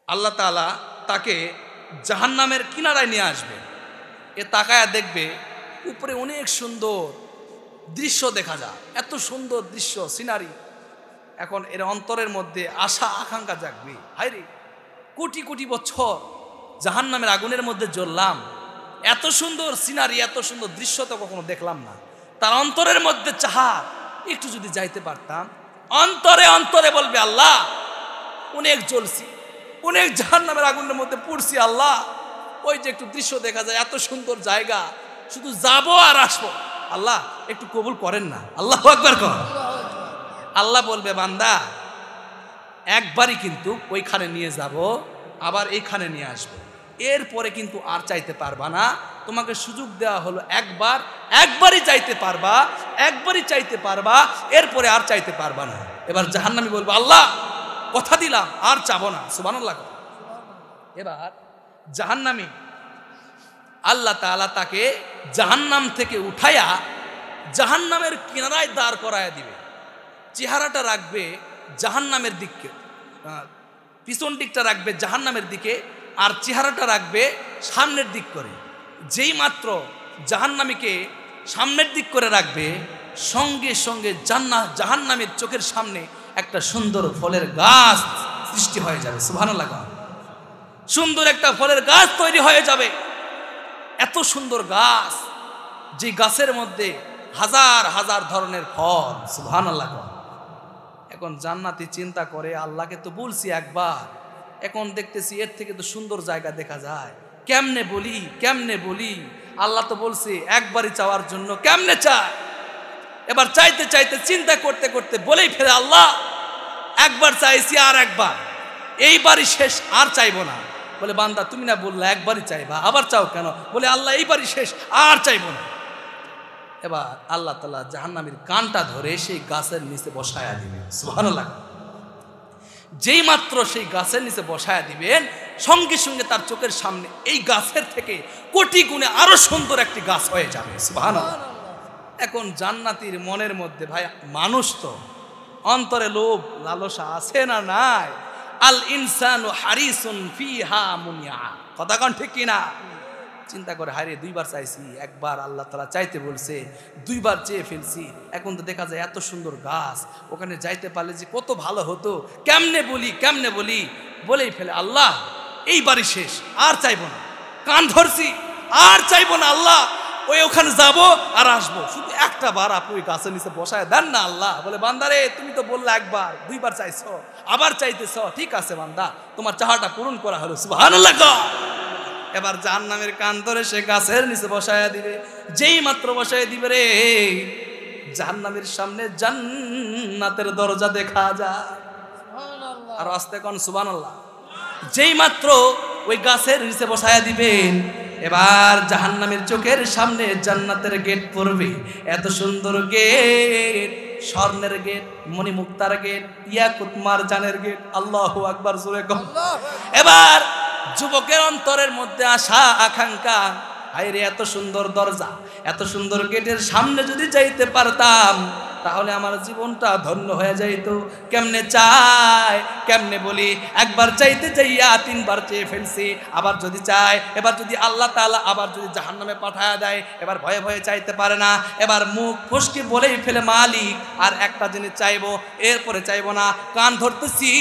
আল্লাহ তাআলা তাকে জাহান্নামের কিনারায় নিয়ে আসবে। এ তাকায়া দেখবে উপরে অনেক সুন্দর দৃশ্য দেখা যায়, এত সুন্দর দৃশ্য, সিনারি। এখন এর অন্তরের মধ্যে আশা আকাঙ্ক্ষা জাগবে, হায়রে কোটি কোটি বছর জাহান্নামের আগুনের মধ্যে জ্বললাম, এত সুন্দর সিনারি, এত সুন্দর দৃশ্য তো কখনো দেখলাম না। তার অন্তরের মধ্যে চাহাত, একটু যদি যাইতে পারতাম। অন্তরে অন্তরে বলবে, আল্লাহ অনেক জ্বলছি, অনেক জাহান্নামের আগুনের মধ্যে পড়ছি, আল্লাহ ওই যে একটু দৃশ্য দেখা যায়, এত সুন্দর জায়গা, শুধু যাবো আর আসবো, আল্লাহ একটু কবুল করেন না। আল্লাহু আকবার কর। আল্লাহ বলবে, বান্দা একবারই কিন্তু ওইখানে নিয়ে যাব, আবার এইখানে নিয়ে আসবো, এরপরে কিন্তু আর চাইতে পারবা না। তোমাকে সুযোগ দেওয়া হলো একবার, একবারই চাইতে পারবা, একবারই চাইতে পারবা, এরপরে আর চাইতে পারবা না। এবার জাহান্নামী বলবো, আল্লাহ কথা দিলাম আর চাবো না। সুবহানাল্লাহ। এবার জাহান্নামী, আল্লাহ তাআলা তাকে জাহান্নাম থেকে উঠায়া জাহান্নামের কিনারায় দাঁড় করায়া দিবে। চেহারাটা রাখবে জাহান্নামের দিকে, পিছন দিকটা রাখবে জাহান্নামের দিকে, আর চেহারাটা রাখবে সামনের দিক করে। যেই মাত্র জাহান্নামীকে সামনের দিক করে রাখবে, সঙ্গে সঙ্গে জাহান্নামীর চোখের সামনে একটা সুন্দর ফলের গাছ সৃষ্টি হয়ে যাবে। সুবহানাল্লাহ। সুন্দর একটা ফলের গাছ তৈরি হয়ে যাবে, এত সুন্দর গাছ, যে গাছের মধ্যে হাজার হাজার ধরনের ফল। সুবহানাল্লাহ। এখন জান্নাতি চিন্তা করে, আল্লাহকে তো বলছি একবার, এখন দেখতেছি এর থেকে তো সুন্দর জায়গা দেখা যায়, কেমনে বলি কেমনে বলি, আল্লাহ তো বলছে একবারই চাওয়ার জন্য, কেমনে চায়। এবার চাইতে চাইতে চিন্তা করতে করতে বলেই ফেলে, আল্লাহ একবার চাইছি আর একবার, এইবারই শেষ, আর চাইবো না। বলে, বান্দা তুমি না বললে একবারই চাইবা, আবার চাও কেন? বলে, আল্লাহ এইবারই শেষ, আর চাইবো না। এবার আল্লাহ তাআলা জাহান্নামীর কানটা ধরে সেই গাছের নিচে বসায়া দিবেন। সুবহানাল্লাহ। যেই মাত্র সেই গাছের নিচে বসায়া দিবেন, সঙ্গে সঙ্গে তার চোখের সামনে এই গাছের থেকে কোটি গুণে আরো সুন্দর একটি গাছ হয়ে যাবে। সুবহানাল্লাহ। এখন জান্নাতীর মনের মধ্যে, ভাই মানুষ তো অন্তরে লোভ লালসা আছে না নাই? আল ইনসানু হারিসুন ফিহা মুনিয়া, কথা কোন ঠিক কিনা? চিন্তা করে, হায়রে দুইবার চাইছি, একবার আল্লাহ তাআলা চাইতে বলছে, দুইবার চেয়ে ফেলছি, এখন তো দেখা যায় এত সুন্দর গাছ, ওখানে যাইতে পারলে যে কত ভালো হতো, কেমনে বলি কেমনে বলি, বলেই ফেলে, আল্লাহ এইবারই শেষ, আর চাইবো না, কান ধরছি, আর চাইবো না, আল্লাহ ওই ওখানে যাবো আর আসবো, শুধু একটা বার আপনি ওই গাছের নিচে বসায় দেন না। আল্লাহ বলে, বান্দারে তুমি তো বললে একবার, দুইবার চাইছো, আবার চাইতেছ, ঠিক আছে বান্দা, তোমার চাহাটা পূরণ করা হলো। সুবহানাল্লাহ। এবার জাহান্নামের কান ধরে সে গাছের নিচে বসায়া দিবে। যেই মাত্র বসায় দিবে রে, জাহান্নামের সামনে জান্নাতের দরজা দেখা যায়। আর আস্তে কোন সুবহানাল্লাহ। যেই মাত্র ওই গাছের নিচে বসায়া দিবেন, এবার জাহান্নামের চোখের সামনে জান্নাতের গেট পড়বে। এত সুন্দর গেট, স্বর্ণের গেট, মণিমুক্তার গেট, ইয়াকুত মারজানের গেট। আল্লাহু আকবার, জোরে কর। এবার যুবকের অন্তরের মধ্যে আশা আকাঙ্ক্ষা, হায়রে এত সুন্দর দরজা, এত সুন্দর গেটের সামনে যদি যাইতে পারতাম, তাহলে আমার জীবনটা ধন্য হয়ে যাইত। কেমনে চাই, কেমনে বলি, একবার চাইতে চাইয়া 3 বার চেয়ে ফেলছি, আবার যদি চাই, এবার যদি আল্লাহ তাআলা আবার যদি জাহান্নামে পাঠায়া দেয়, এবার ভয়ে ভয়ে চাইতে পারে না, এবার মুখ ফসকে বলেই ফেলে মালিক আর একটা জিনিস চাইবো, এরপরে চাইবো না, কান ধরতেছি,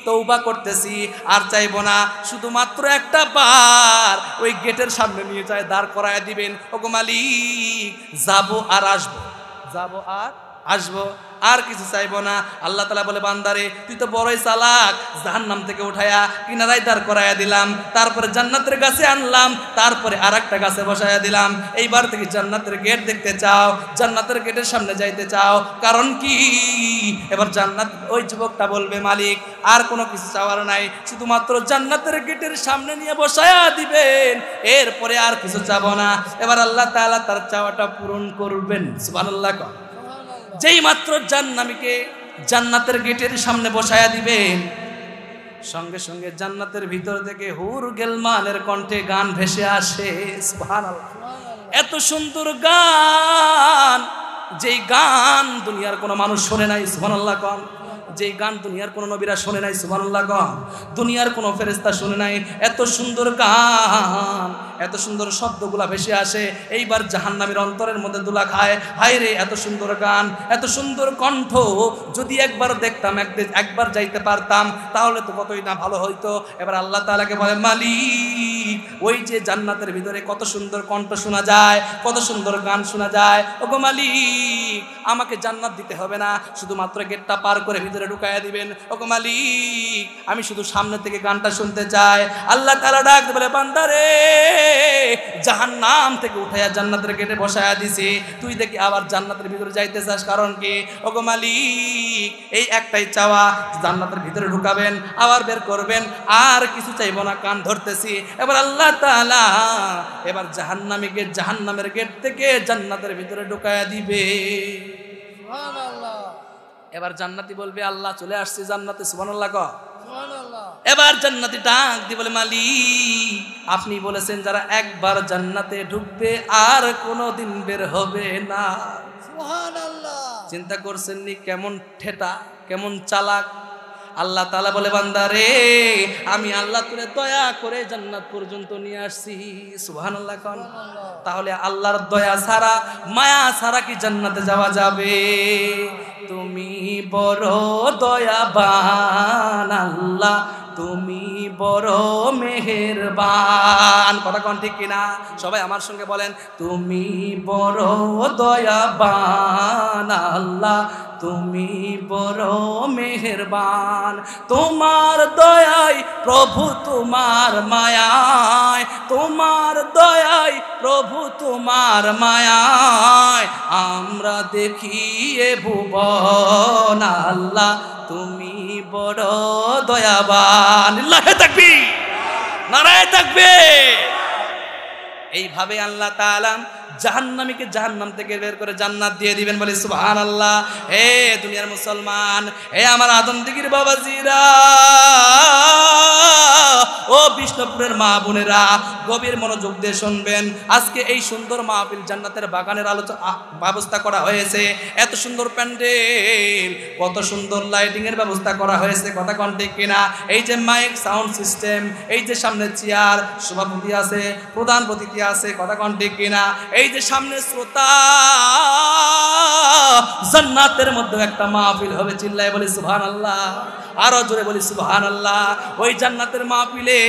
তওবা করতেছি, আর চাইবো না, শুধুমাত্র একটা বার ওই গেটের সামনে নিয়ে যায় দাঁড় করায় দিবেন। ওগো মালিক, যাবো আর আসবো, যাবো আর আসবো, আর কিছু চাইবো না। আল্লাহ তাআলা বলে, বান্দারে তুই তো বড়ই চালাক, জাহান্নাম থেকে উঠায়া কিনারায় দাঁড় করায়া দিলাম, তারপরে জান্নাতের গাছে আনলাম, তারপরে আরেকটা গাছে বসায়া দিলাম, এইবার থেকে জান্নাতের গেট দেখতে চাও, জান্নাতের গেটের সামনে যাইতে চাও, কারণ কি? এবার জান্নাত, ওই যুবকটা বলবে, মালিক আর কোনো কিছু চাওয়ার নাই, শুধুমাত্র জান্নাতের গেটের সামনে নিয়ে বসায়া দিবেন, এরপরে আর কিছু চাবো না। এবার আল্লাহ তাআলা তার চাওয়াটা পূরণ করবেন। সুবহানাল্লাহ। যেই মাত্র জান্নামীকে জান্নাতের গেটের সামনে বসায়া দিবেন, সঙ্গে সঙ্গে জান্নাতের ভিতর থেকে হুর গেলমানের কণ্ঠে গান ভেসে আসে। সুবহানাল্লাহ। এত সুন্দর গান, যেই গান দুনিয়ার কোনো মানুষ শোনে নাই। সুবহানাল্লাহ। কোন যেই গান দুনিয়ার কোনো নবীরা শোনে নাই। সুবহানাল্লাহ। কোন দুনিয়ার কোনো ফেরেশতা শোনে নাই। এত সুন্দর গান, এত সুন্দর শব্দগুলা ভেসে আসে। এইবার জাহান্নামীর অন্তরের মধ্যে দুলা খায়, হায় রে এত সুন্দর গান, এত সুন্দর কণ্ঠ, যদি একবার দেখতাম, একবার যাইতে পারতাম, তাহলে তো কতই না ভালো হইতো। এবার আল্লাহ তাআলাকে বলে, মালিক ওই যে জান্নাতের ভিতরে কত সুন্দর কণ্ঠ শোনা যায়, কত সুন্দর গান শোনা যায়, ওগো মালিক আমাকে জান্নাত দিতে হবে না, শুধুমাত্র গেটটা পার করে ভিতরে ঢুকায়া দিবেন। ওগো মালিক আমি শুধু সামনে থেকে গানটা শুনতে চাই। আল্লাহ তাআলা ডাক বলে, বান্দারে জাহান্নাম থেকে উঠাইয়া জান্নাতের গেটে বসায়া দিছি, তুই দেখি আবার জান্নাতের ভিতরে যাইতে চাস, কারণ কি? ওগো মালিক এই একটাই চাওয়া, জান্নাতের ভিতরে ঢুকাবেন, আবার বের করবেন, আর কিছু চাইবো না, কান ধরতেছি। এবার আল্লাহ তাআলা এবার জাহান্নামীকে জাহান্নামের গেট থেকে জান্নাতের ভিতরে ঢুকায়া দিবে।
সুবহানাল্লাহ।
এবার জান্নাতি বলবে, আল্লাহ চলে আসছে জান্নাতে। সুবহানাল্লাহ।
সুবহানাল্লাহ।
এবার জান্নাতি ডাক দিয়ে বলে, মালিক আপনি বলেছেন যারা একবার জান্নাতে ঢুকবে আর কোনোদিন বের হবে না।
সুবহানাল্লাহ।
চিন্তা করছেন নি কেমন ঠেটা, কেমন চালাক? আল্লাহ তাআলা বলে, বান্দা রে আমি আল্লাহ তোরে দয়া করে জান্নাত পর্যন্ত নিয়ে আসছি। সুবহানাল্লাহ। কোন তাহলে আল্লাহর দয়া ছাড়া, মায়া ছাড়া কি জান্নাতে যাওয়া যাবে? তুমি বড় দয়াবান আল্লাহ, তুমি বড় মেহেরবান। কথা কোন ঠিক কিনা? সবাই আমার সঙ্গে বলেন, তুমি বড় দয়াবান আল্লাহ, তুমি বড় মেহেরবান। তোমার দয়ায় প্রভু, তোমার মায়ায়, তোমার দয়ায় প্রভু, তোমার মায়ায় আমরা দেখি এ ভুবন আল্লাহ, তুমি বড় দয়াবান। আল্লাহু তাকবীর, নারায়ে তাকবীর। এইভাবে আল্লাহ তাআলা জাহান্নামীকে জাহান্নাম থেকে বের করে জান্নাত দিয়ে দিবেন। বলে সুবহানাল্লাহ। হে দুনিয়ার মুসলমান, হে আমার আদমদিগির বাবাজিরা, ও বিষ্ণুপুরের মা বোনেরা, গভীর মনোযোগ দিয়ে শুনবেন। আজকে এই সুন্দর মাহফিল, জান্নাতের বাগানের আলোচনা ব্যবস্থা করা হয়েছে, এত সুন্দর প্যান্ডেল, কত সুন্দর লাইটিং এর ব্যবস্থা করা হয়েছে। কথা কোন ঠিক কিনা? এই যে মাইক, সাউন্ড সিস্টেম, এই যে সামনে চেয়ার, সভাপতি আছে, প্রধান অতিথি আছে। কথা কোন ঠিক কিনা? এই যে সামনে শ্রোতা, জান্নাতের মধ্যে একটা মাহফিল হবে। চিল্লায় বলি সুবহানাল্লাহ, আরো জোরে বলি সুবহানাল্লাহ। ওই জান্নাতের মাহফিলে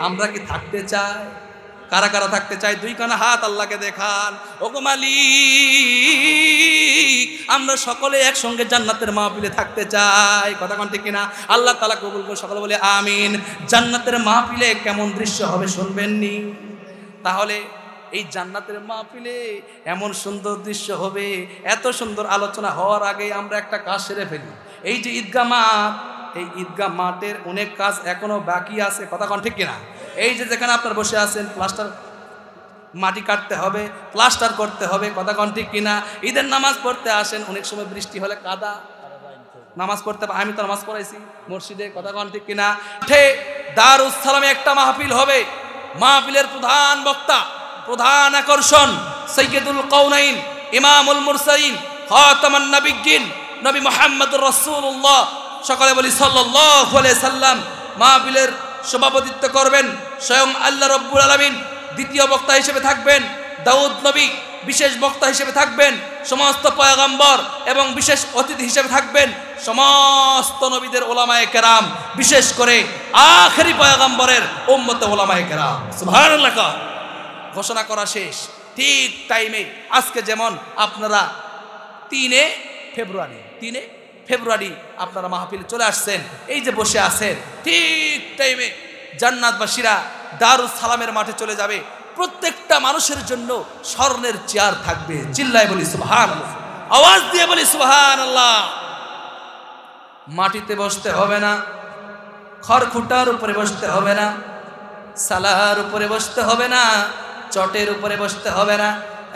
আমরা কি থাকতে চাই? কারা কারা থাকতে চাই? 2 কানা হাত আল্লাহকে দেখান। ওগো মালিক আমরা সকলে একসঙ্গে জান্নাতের মাহফিলে থাকতে চাই। কথা কোন ঠিক কিনা? আল্লাহ তাআলা কবুল করুন। সকলে বলে আমিন। জান্নাতের মাহফিলে কেমন দৃশ্য হবে শুনবেননি? তাহলে এই জান্নাতের মাহফিলে এমন সুন্দর দৃশ্য হবে, এত সুন্দর আলোচনা হওয়ার আগে আমরা একটা কাজ সেরে ফেলি। এই যে ঈদগাহ মাঠ, এই ঈদগাহ মাঠের অনেক কাজ এখনো বাকি আছে। কথা কোন ঠিক কিনা? এই যে যেখানে আপনার বসে আছেন, প্লাস্টার, মাটি কাটতে হবে, প্লাস্টার করতে হবে। কথা কোন ঠিক কিনা? ঈদের নামাজ পড়তে আসেন, অনেক সময় বৃষ্টি হলে কাদা, নামাজ পড়তে, আমি তো নামাজ পড়াইছি মসজিদে। কথা কোন ঠিক কিনা? দারুস সালামে একটা মাহফিল হবে। মাহফিলের প্রধান বক্তা, প্রধান আকর্ষণ সৈয়দুল কওনাইন, ইমামুল মুরসালিন, খাতামান নবিয়্যিন নবী মুহাম্মদুর রাসূলুল্লাহ, সকলে বলি সাল্লাল্লাহু আলাইহি সাল্লাম। মাহফিলের সভাপতিত্ব করবেন স্বয়ং আল্লাহ রাব্বুল আলামিন। দ্বিতীয় বক্তা হিসেবে থাকবেন দাউদ নবী, বিশেষ বক্তা হিসেবে থাকবেন সমস্ত পয়গম্বর, এবং বিশেষ অতিথি হিসেবে থাকবেন সমস্ত নবীদের ওলামায়ে কেরাম, বিশেষ করে আখেরি পয়গম্বরের উম্মত ওলামায়ে কেরাম। সুবহানাল্লাহ। ঘোষণা করা শেষ ঠিক টাইমে। আজকে যেমন আপনারা 3 ফেব্রুয়ারি আপনারা মাহফিলে চলে আসছেন, এই যে বসে আছেন, ঠিক টাইমে জান্নাতবাসীরা দারুস সালামের মাঠে চলে যাবে। প্রত্যেকটা মানুষের জন্য স্বর্ণের চেয়ার থাকবে। চিল্লায় বলি সুবহানাল্লাহ, আওয়াজ দিয়ে বলি সুবহানাল্লাহ। মাটিতে বসতে হবে না, খড়খুঁটার উপরে বসতে হবে না, সালার উপরে বসতে হবে না, চটের উপরে বসতে হবে না।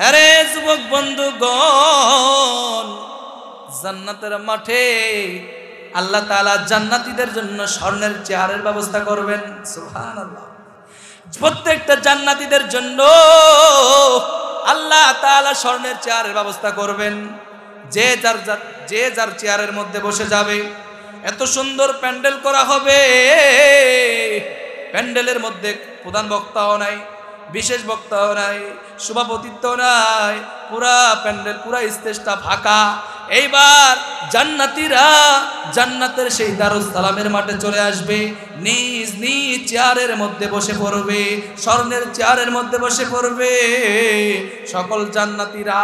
আরে যুবক বন্ধুগণ, জান্নাতের মাঠে আল্লাহ তাআলা জান্নাতীদের জন্য স্বর্ণের চেয়ারের ব্যবস্থা করবেন। সুবহানাল্লাহ। প্রত্যেকটা জান্নাতীদের জন্য আল্লাহ তাআলা স্বর্ণের চেয়ারের ব্যবস্থা করবেন। যে যার চেয়ারের মধ্যে বসে যাবে। এত সুন্দর প্যান্ডেল করা হবে, প্যান্ডেলের মধ্যে প্রধান বক্তাও নাই, বিশেষ বক্তাও নাই, সভাপতিত্ব নাই, পুরা প্যান্ডেল, পুরা স্টেজটা ফাঁকা। এইবার জান্নাতীরা জান্নাতের সেই দারুস সালামের মাঠে চলে আসবে, নিজ নিজ চেয়ারের মধ্যে বসে পড়বে, স্বর্ণের চেয়ারের মধ্যে বসে পড়বে। সকল জান্নাতীরা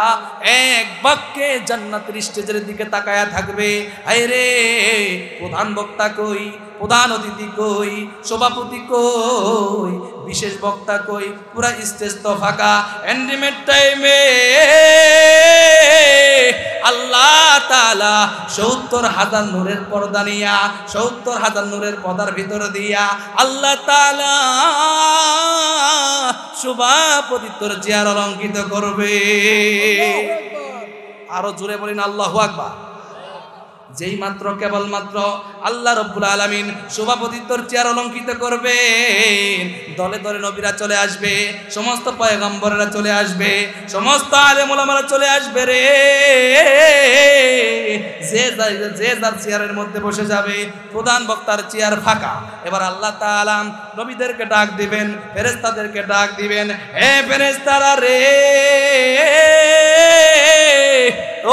এক বাক্যে জান্নাতের স্টেজের দিকে তাকায়া থাকবে। আরে প্রধান বক্তা কই, প্রধান অতিথি কই, সভাপতি কই, বিশেষ বক্তা কই, পুরা স্টেজ তো ফাঁকা। এন্ডিমেন্ট টাইমে আল্লাহ তাআলা ৭০,০০০ নূরের পর্দা নিয়া, ৭০,০০০ নূরের পর্দার ভিতর দিয়া আল্লাহ তাআলা সভাপতিত্বর চেয়ার অলঙ্কৃত করবে। আরো জোরে বলেন আল্লাহু আকবার। যেই মাত্র কেবলমাত্র আল্লাহ রাব্বুল আলামিন সভাপতিত্বর চেয়ার অলঙ্কৃত করবেন, দলে দলে নবীরা চলে আসবে, সমস্ত পয়গম্বরেরা চলে আসবে, সমস্ত আলেম ওলামারা চলে আসবে রে। যে যার চেয়ারের মধ্যে বসে যাবে, প্রধান বক্তার চেয়ার ফাঁকা। এবার আল্লাহ তাআলা নবীদেরকে ডাক দিবেন, ফেরেশতাদেরকে ডাক দিবেন, হে ফেরেশতারা রে,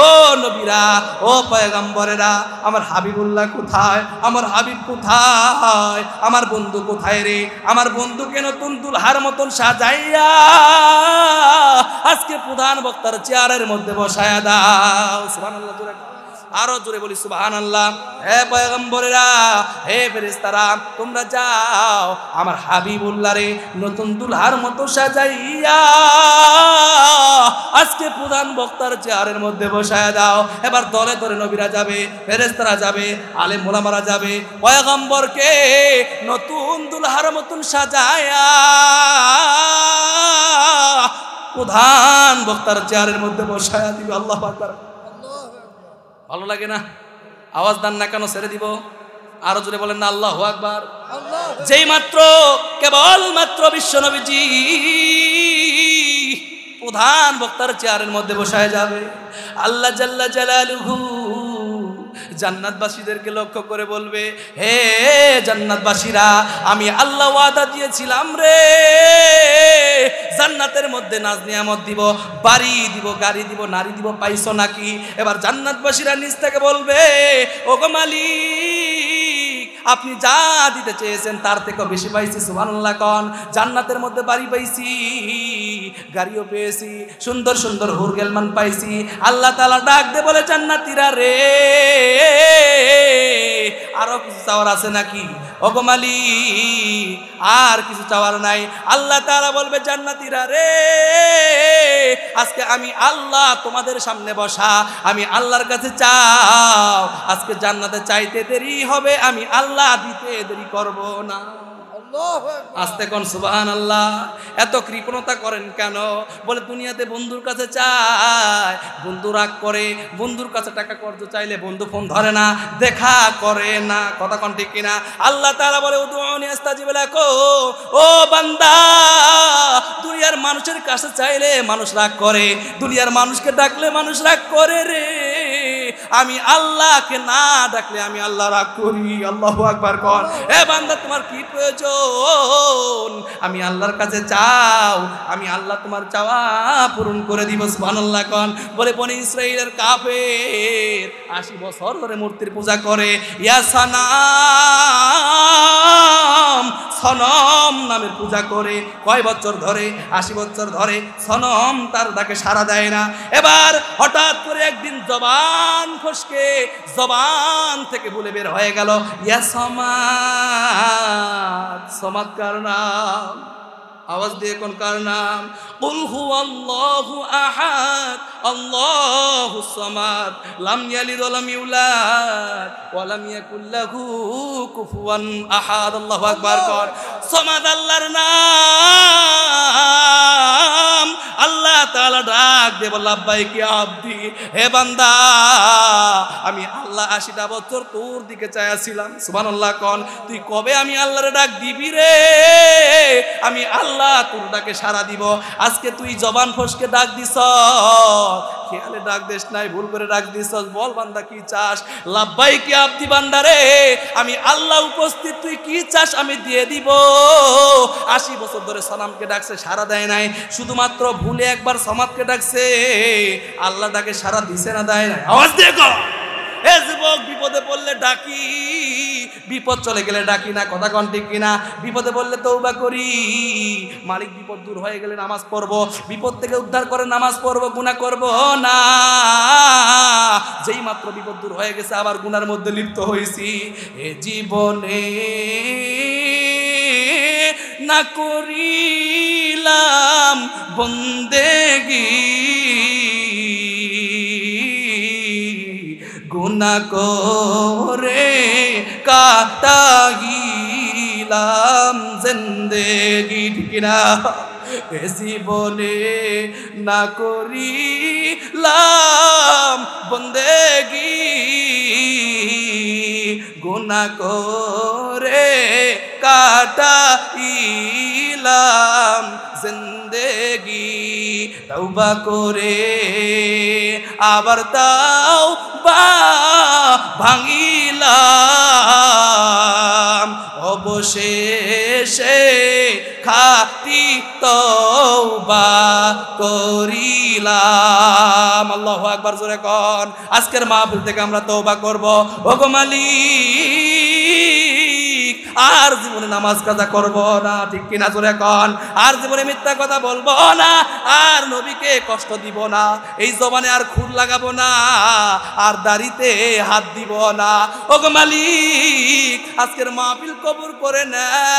ও নবীরা, ও পয়গম্বরেরা, আমার হাবিবুল্লাহ কোথায়, আমার হাবিব কোথায়, আমার বন্ধু কোথায় রে? আমার বন্ধুকে নতুন দুলহার মতন সাজাইয়া আজকে প্রধান বক্তার চেয়ারের মধ্যে বসায়া দাও। সুবহানাল্লাহ। আরো জোরে বলি সুবহানাল্লাহ। হে পয়গম্বরেরা, হে ফেরেশতারা, তোমরা যাও আমার হাবিবুল্লাহ রে নতুন দুলহার মতো সাজাইয়া আজকে প্রধান বক্তার চেয়ারের মধ্যে বসায়া দাও। এবার দলে দলে নবীরা যাবে, ফেরেশতারা যাবে, আলেম ওলামারা যাবে, পয়গম্বরকে নতুন দুলহার মতন সাজায়া প্রধান বক্তার চেয়ারের মধ্যে বসায়া দিবে। আল্লাহু আকবার। ভালো লাগে না? আওয়াজ দান না কেন? ছেড়ে দিব। আরো জোরে বলেন না আল্লাহু আকবার। যেই মাত্র কেবলমাত্র বিশ্ব নবীজি প্রধান বক্তার চেয়ারের মধ্যে বসায় যাবে, আল্লাহ জাল্লা জালালুহু জান্নাতবাসীদেরকে লক্ষ্য করে বলবে, হে জান্নাতবাসীরা, আমি আল্লাহ ওয়াদা দিয়েছিলাম রে, জান্নাতের মধ্যে নাজ নিয়ামত দিব, বাড়ি দিব, গাড়ি দিব, নারী দিব, পাইছো নাকি? এবার জান্নাতবাসীরা নিজ থেকে বলবে, ওগো মালিক, আপনি যা দিতে চেয়েছেন তার থেকেও বেশি পাইছি। সুবহানাল্লাহ কোন। জান্নাতের মধ্যে বাড়ি পাইছি, গাড়িও পেয়েছি, সুন্দর সুন্দর হুরগেলমান পাইছি। আল্লাহ তাআলা ডাক দে বলে, জান্নাতীরা রে, আরো কিছু চাওয়ার আছে নাকি? ওগো মালিক, আর কিছু চাওয়ার নাই। আল্লাহ তাআলা বলবে, জান্নাতীরা রে, আজকে আমি আল্লাহ তোমাদের সামনে বসা, আমি আল্লাহর কাছে চাও। আজকে জান্নাতে চাইতে দেরি হবে, আমি আল্লাহ দিতে দেরি করব না।
আল্লাহু আকবার।
আস্তে কোন সুবহানাল্লাহ। এত কৃপণতা করেন কেন? বলে দুনিয়াতে বন্ধুর কাছে চায়, বন্ধু রাগ করে, বন্ধুর কাছে টাকা কর্জ চাইলে বন্ধু ফোন ধরে না, দেখা করে না। কথা কোন ঠিক কিনা? আল্লাহ তাআলা বলে উদউনি আস্তাজিব লাকুম, ও বান্দা দুনিয়ার মানুষের কাছে চাইলে মানুষ রাগ করে, দুনিয়ার মানুষকে ডাকলে মানুষ রাগ করে রে, আমি আল্লাহকে না ডাকলে আমি আল্লাহ রাগ করি। আল্লাহু আকবার কর। এ বান্দা তোমার কি প্রয়োজন? আমি আল্লাহর কাছে চাও, আমি আল্লাহ তোমার চাওয়া পূরণ করে দিব। সুবহানাল্লাহ কন। বলে বনি ইসরাইলের কাফের 80 বছর ধরে মূর্তির পূজা করে। ইয়া সানাম, সনম নামের পূজা করে। কয় বছর ধরে? 80 বছর ধরে। সনম তার ডাকে সাড়া দেয় না। এবার হঠাৎ করে একদিন জবান ফসকে, জবান থেকে বলে বের হয়ে গেল ইয়া সমাদ। সমাদ কার নাম? আওয়াজ দিয়ে কোন কার নাম? কুল হুয়াল্লাহু আহাদ আল্লাহুস সামাদ লাম ইয়ালিদ ওয়া লাম ইউলাদ ওয়া লাম ইয়াকুল লাহু কুফুয়ান আহাদ। আল্লাহু আকবার কর। সমাদ আল্লাহর নাম। আল্লাহ তাআলা ডাক দিয়ে বলল লাব্বাইক ইয়া আবদি, হে বান্দা আমি আল্লাহ 80টা বছর তোর দিকে চাইছিলাম। সুবহানাল্লাহ কন। তুই কবে আমি আল্লাহর ডাক দিবি রে? আমি আল্লাহ তোর ডাকে সাড়া দিব। আজকে তুই জবান ফসকে ডাক দিছ, খেয়ালে ডাক দিস নাই, ভুল করে ডাক দিস। বল বান্দা কি চাস? লাব্বাইক ইয়া আবদি, বান্দা রে আমি আল্লাহ উপস্থিত, তুই কি চাস আমি দিয়ে দিব। 80 বছর ধরে সনামকে ডাকছে, সাড়া দেয় নাই। শুধুমাত্র ভুলে একবার সমাদকে ডাকছে, আল্লাহ ডাকে সাড়া দিছে না দেয় নাই? আওয়াজ দিয়ে কর। এ যুবক, বিপদে পড়লে ডাকি, বিপদ চলে গেলে ডাকি না। কথা কোন ঠিক কিনা? বিপদে পড়লে তওবা করি, মালিক বিপদ দূর হয়ে গেলে নামাজ পড়বো, বিপদ থেকে উদ্ধার করে নামাজ পড়বো, গুনাহ করব না। যেই মাত্র বিপদ দূর হয়ে গেছে আবার গুনার মধ্যে লিপ্ত হয়েছি। এ জীবনে না করিলাম বন্দেগী, গুনাহ করে কাটাইলাম জিন্দেগি। ঠিক না? এ জীবনে না করিলাম বন্দেগি, গুনাহ করে কাটাইলাম জিন্দেগি। তওবা করে আবার তাওবা ভাঙিলাম, অবশেষে খাঁটি তওবা করিলাম। আল্লাহু আকবার জোরে কোন। আজকের মাহফিল থেকে আমরা তওবা করব। ওগো মালিক, আর জীবনে নামাজ কাজা করব না। ঠিক কিনা? জোরে কোন। আর জীবনে মিথ্যা কথা বলবো না, আর নবীকে কষ্ট দিব না, এই জবানে আর খুর লাগাবো না, আর দাড়িতে হাত দিব না। ওগো মালিক, আজকের মাহফিল কবুল করে নেন।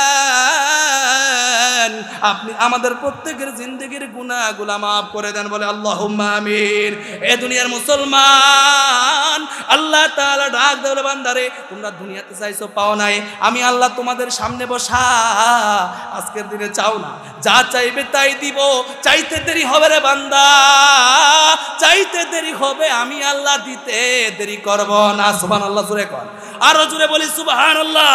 আপনি আমাদের প্রত্যেকের জিন্দেগির গুনাহগুলো মাফ করে দেন। বলে আল্লাহুম্মা আমিন। এ দুনিয়ার মুসলমান, আল্লাহ তাআলা ডাক দেওয়ালে বান্দারে তোমরা দুনিয়াতে চাইছো পাও নাই, আমি আল্লাহ তোমাদের সামনে বসা আজকের দিনে চাও না, যা চাইবে তাই দিব। চাইতে দেরি হবে রে বান্দা, চাইতে দেরি হবে, আমি আল্লাহ দিতে দেরি করব না। সুবহানাল্লাহ জোরে কোন। আরো জোরে বলি সুবহানাল্লাহ।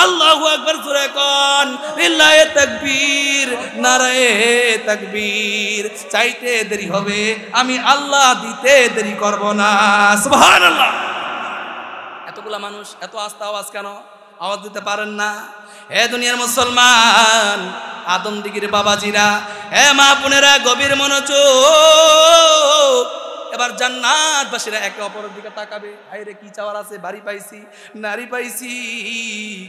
আল্লাহু আকবার জোরে কোন। লিল্লাহি তাকবীর, নারায়ে তাকবীর। চাইতে দেরি হবে, আমি আল্লাহ দিতে দেরি করব না। সুবহানাল্লাহ। এতগুলা মানুষ এত আস্তে আওয়াজ কেন? আওয়াজ দিতে পারেন না? হে দুনিয়ার মুসলমান, আদম দিগির বাবাজিরা, হে মা বোনেরা, গভীর মনোযোগ। এবার জান্নাতবাসীরা একে অপরের দিকে তাকাবে। আইরে কি চাওয়ার আছে? বাড়ি পাইছি, নারী পাইছি,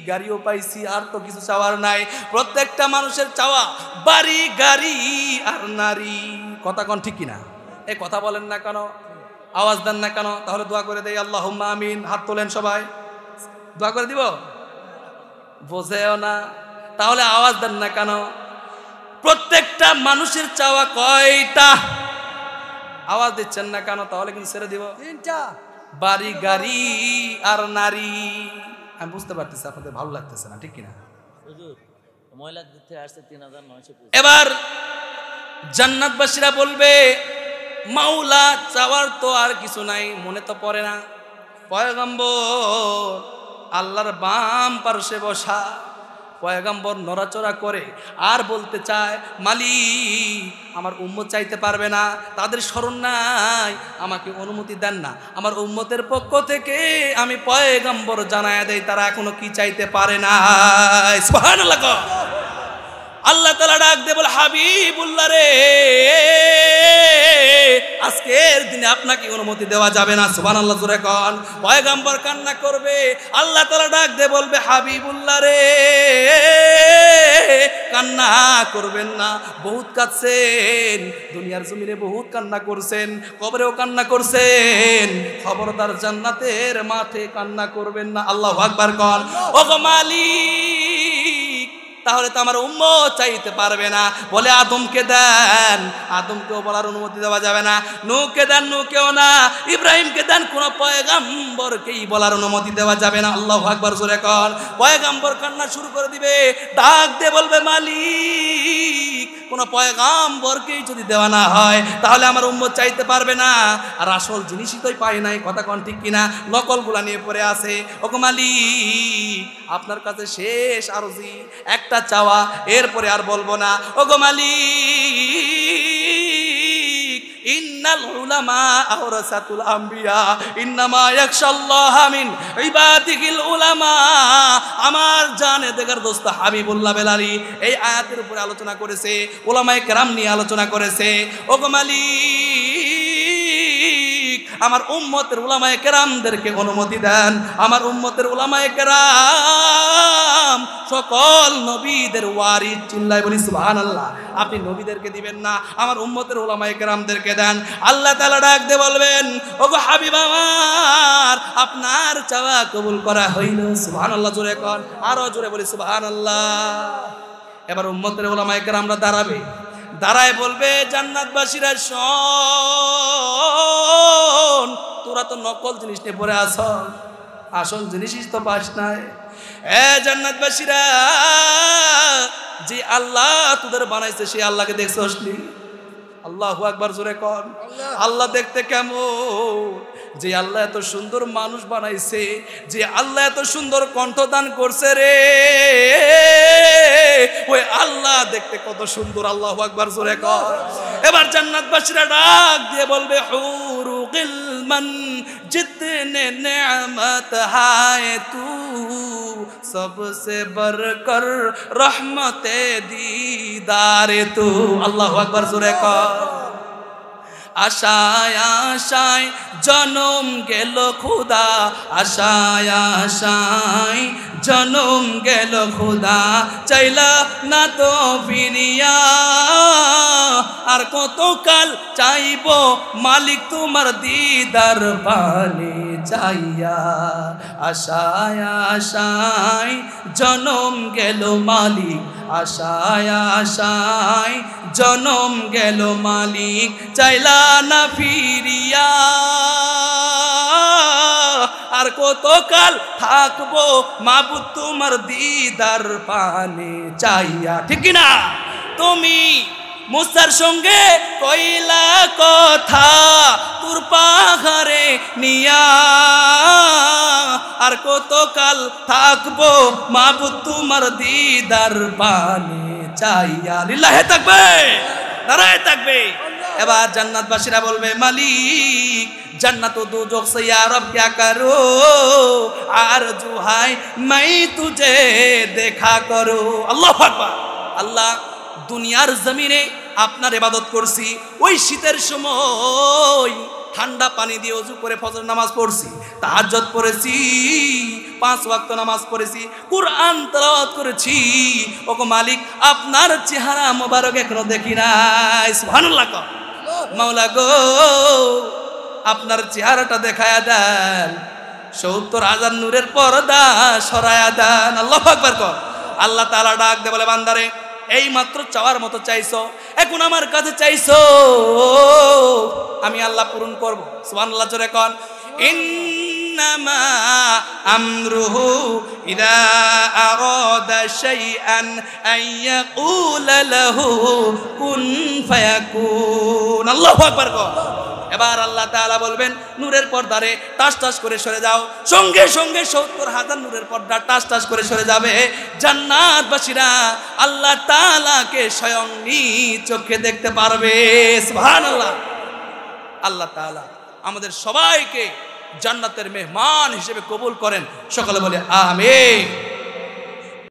গাড়িও পাইছি, আর তো কিছু চাওয়ার নাই। প্রত্যেকটা মানুষের চাওয়া বাড়ি, গাড়ি আর নারী। কথা কোন ঠিক কিনা? এই কথা বলেন না কেন? আওয়াজ দেন না কেন? তাহলে দোয়া করে দেই। আল্লাহুম্মা আমিন। হাত তোলেন সবাই। দোয়া করে দিব? বোঝেও না, তাহলে আওয়াজ দেন না কেন? প্রত্যেকটা মানুষের চাওয়া কয়টা? আওয়াজ দিচ্ছেন না কেন? তাহলে কিন্তু ছেড়ে দিব।
3টা।
বাড়ি, গাড়ি আর নারী। আমি বুঝতে পারতেছি আপনাদের ভালো লাগতেছে না, ঠিক কিনা?
মহিলা থেকে আসছে 3950।
এবার জান্নাতবাসীরা বলবে মাওলা চাওয়ার তো আর কিছু নাই, মনে তো পড়ে না। পয়গম্বর আল্লাহর বাম পার্শ্বে বসা, পয়গম্বর নড়াচড়া করে আর বলতে চায় মালিক আমার উম্মত চাইতে পারবে না, তাদের স্মরণ নাই, আমাকে অনুমতি দেন না, আমার উম্মতের পক্ষ থেকে আমি পয়গম্বর জানায়া দেই তারা এখনো কি চাইতে পারে না। সুবহানাল্লাহ। আল্লাহ তাআলা ডাক দিয়ে বলে হাবিবুল্লাহ রে, আজকের দিনে আপনাকে অনুমতি দেওয়া যাবে না। সুবহানাল্লাহ জোরে কোন। পয়গম্বর কান্না করবে, আল্লাহ তাআলা ডাক দিয়ে বলবে হাবিবুল্লাহ রে কান্না করবেন না, বহুত কাঁদছেন, দুনিয়ার জমিনে বহুত কান্না করছেন, কবরেও কান্না করছেন, খবরদার জান্নাতের মাঠে কান্না করবেন না। আল্লাহু আকবার কোন। ওগো মালিক তাহলে তো আমার উম্মত চাইতে পারবে না, বলে আদমকে দেন, আদমকেও বলার অনুমতি দেওয়া যাবে না, নূহকে দেন, নূহকেও না, ইব্রাহিমকে দেন, কোন পয়গম্বরকেই বলার অনুমতি দেওয়া যাবে না। আল্লাহু আকবার জোরে কোন। পয়গম্বর কান্না শুরু করে দিবে, ডাক দিয়ে বলবে মালিক কোন পয়গম্বরকেই যদি দেওয়া না হয় তাহলে আমার উম্মত চাইতে পারবে না, আর আসল জিনিসই তো পাই নাই, কথা কোন ঠিক কিনা, নকলগুলা নিয়ে পড়ে আছে। ওগো মালিক আপনার কাছে শেষ আরজি, একটা চাওয়া, এরপরে আর বলবো না। ওগো মালিক ইন্নাল উলামা আওরাসাতুল আম্বিয়া ইন্নামা ইয়াখশাল্লাহা মিন ইবাদিহিল উলামা। আমার জানে দেখার দোস্ত হাবিবুল্লাহ বেলালী এই আয়াতের উপরে আলোচনা করেছে, উলামায়ে কেরাম নিয়ে আলোচনা করেছে। ওগো মালিক আমার উম্মতের উলামায়ে কেরামদেরকে অনুমতি দেন, আমার উম্মতের উলামায়ে কেরাম সকল নবীদের ওয়ারিস, চিল্লায় বলি সুবহানাল্লাহ। আপনি নবীদেরকে দিবেন না, আমার উম্মতের উলামায়ে কেরামদেরকে দেন। আল্লাহ তাআলা ডাক দিয়ে বলবেন ওগো হাবিব আমার আপনার চাওয়া কবুল করা হইল। সুবহানাল্লাহ জোরে কোন, আরো জোরে বলি সুবহানাল্লাহ। এবার উম্মতের উলামায়ে কেরামরা দাঁড়াবে, দাঁড়ায় বলবে জান্নাতবাসীরা শোন, তোরা তো নকল জিনিস নিয়ে পড়ে আস, আসল জিনিসই তো পাস নাই। এ জান্নাতবাসীরা যে আল্লাহ তোদের বানাইছে সেই আল্লাহকে দেখছস নি? আল্লাহু আকবার জোরে কোন। আল্লাহ দেখতে কেমন? যে আল্লাহ এত সুন্দর মানুষ বানাইছে, যে আল্লাহ এত সুন্দর কণ্ঠদান করছে রে, ওই আল্লাহ দেখতে কত সুন্দর। আল্লাহু আকবার জোরে কোন। এবার জান্নাতবাসীরা ডাক দিয়ে বলবে হুরু গিলমান জিতনে নেয়ামত হায় তু सबसे बढ़कर रहमते दीदारे तू। अल्लाहु अकबर जोरे कहो। आशाय आशाय जन्म गेल खुदा, आशाय आशाय जन्म गेल खुदा, चाइला ना तो फिरिया আর কতকাল চাইবো মালিক তোমার দিদার পানে চাইয়া। আশায় আশায় জনম গেল মালিক, আশায় আশায় জনম গেল মালিক, চাইলা না ফিরিয়া আর কতকাল থাকবো মাবুদ তোমার দিদার পানে চাইয়া। ঠিক না? তুমি মুসার সঙ্গে কইলা কথা তোর পাহাড়ে নিয়া, আর কতকাল থাকবো মাবুদ তোমার দিদার পানে চাইয়া। লিল্লাহে তাকবীর, নারায়ে তাকবীর। এবার জান্নাতবাসীরা বলবে মালিক जन्नत व दोजख से या रब क्या करो, आरज़ू है मैं तुझे देखा करो। अल्लाह আকবার। আল্লাহ দুনিয়ার জমিনে আপনার ইবাদত করছি, ওই শীতের সময় ঠান্ডা পানি দিয়ে ওযু করে ফজর নামাজ পড়ছি, তাহাজ্জুদ পড়েছি, 5 ওয়াক্ত নামাজ পড়েছি, কুরআন তেলাওয়াত করেছি। ওগো মালিক আপনার চেহারা মোবারক এখনো দেখি নাই। সুবহানাল্লাহ। মাওলা গো আপনার চেহারাটা দেখায়া দেন, 70,000 নূরের পর্দা সরায়া দেন। আল্লাহু আকবার কর। আল্লাহ তাআলা ডাক দে বলে বান্দারে এই মাত্র চাওয়ার মতো চাইছো, এখন আমার কাছে চাইছো, আমি আল্লাহ পূরণ করব। সুবহানাল্লাহ জোরে কোন। ইন্নামা আমরুহু ইযা আরাদা শাইআন আইয়াকুলা লাহু কুন ফায়াকুন। আল্লাহু আকবার। এবার আল্লাহ তাআলা বলবেন নূরের পর্দারে টাস টাস করে সরে যাও, সঙ্গে সঙ্গে ৭০,০০০ নূরের পর্দা টাস টাস করে সরে যাবে। জান্নাতবাসীরা আল্লাহ তাআলাকে স্বয়ং নিজ চোখে দেখতে পারবে। সুবহানাল্লাহ। আল্লাহ তাআলা আমাদের সবাইকে জান্নাতের মেহমান হিসেবে কবুল করেন। সকলে বলে আমিন।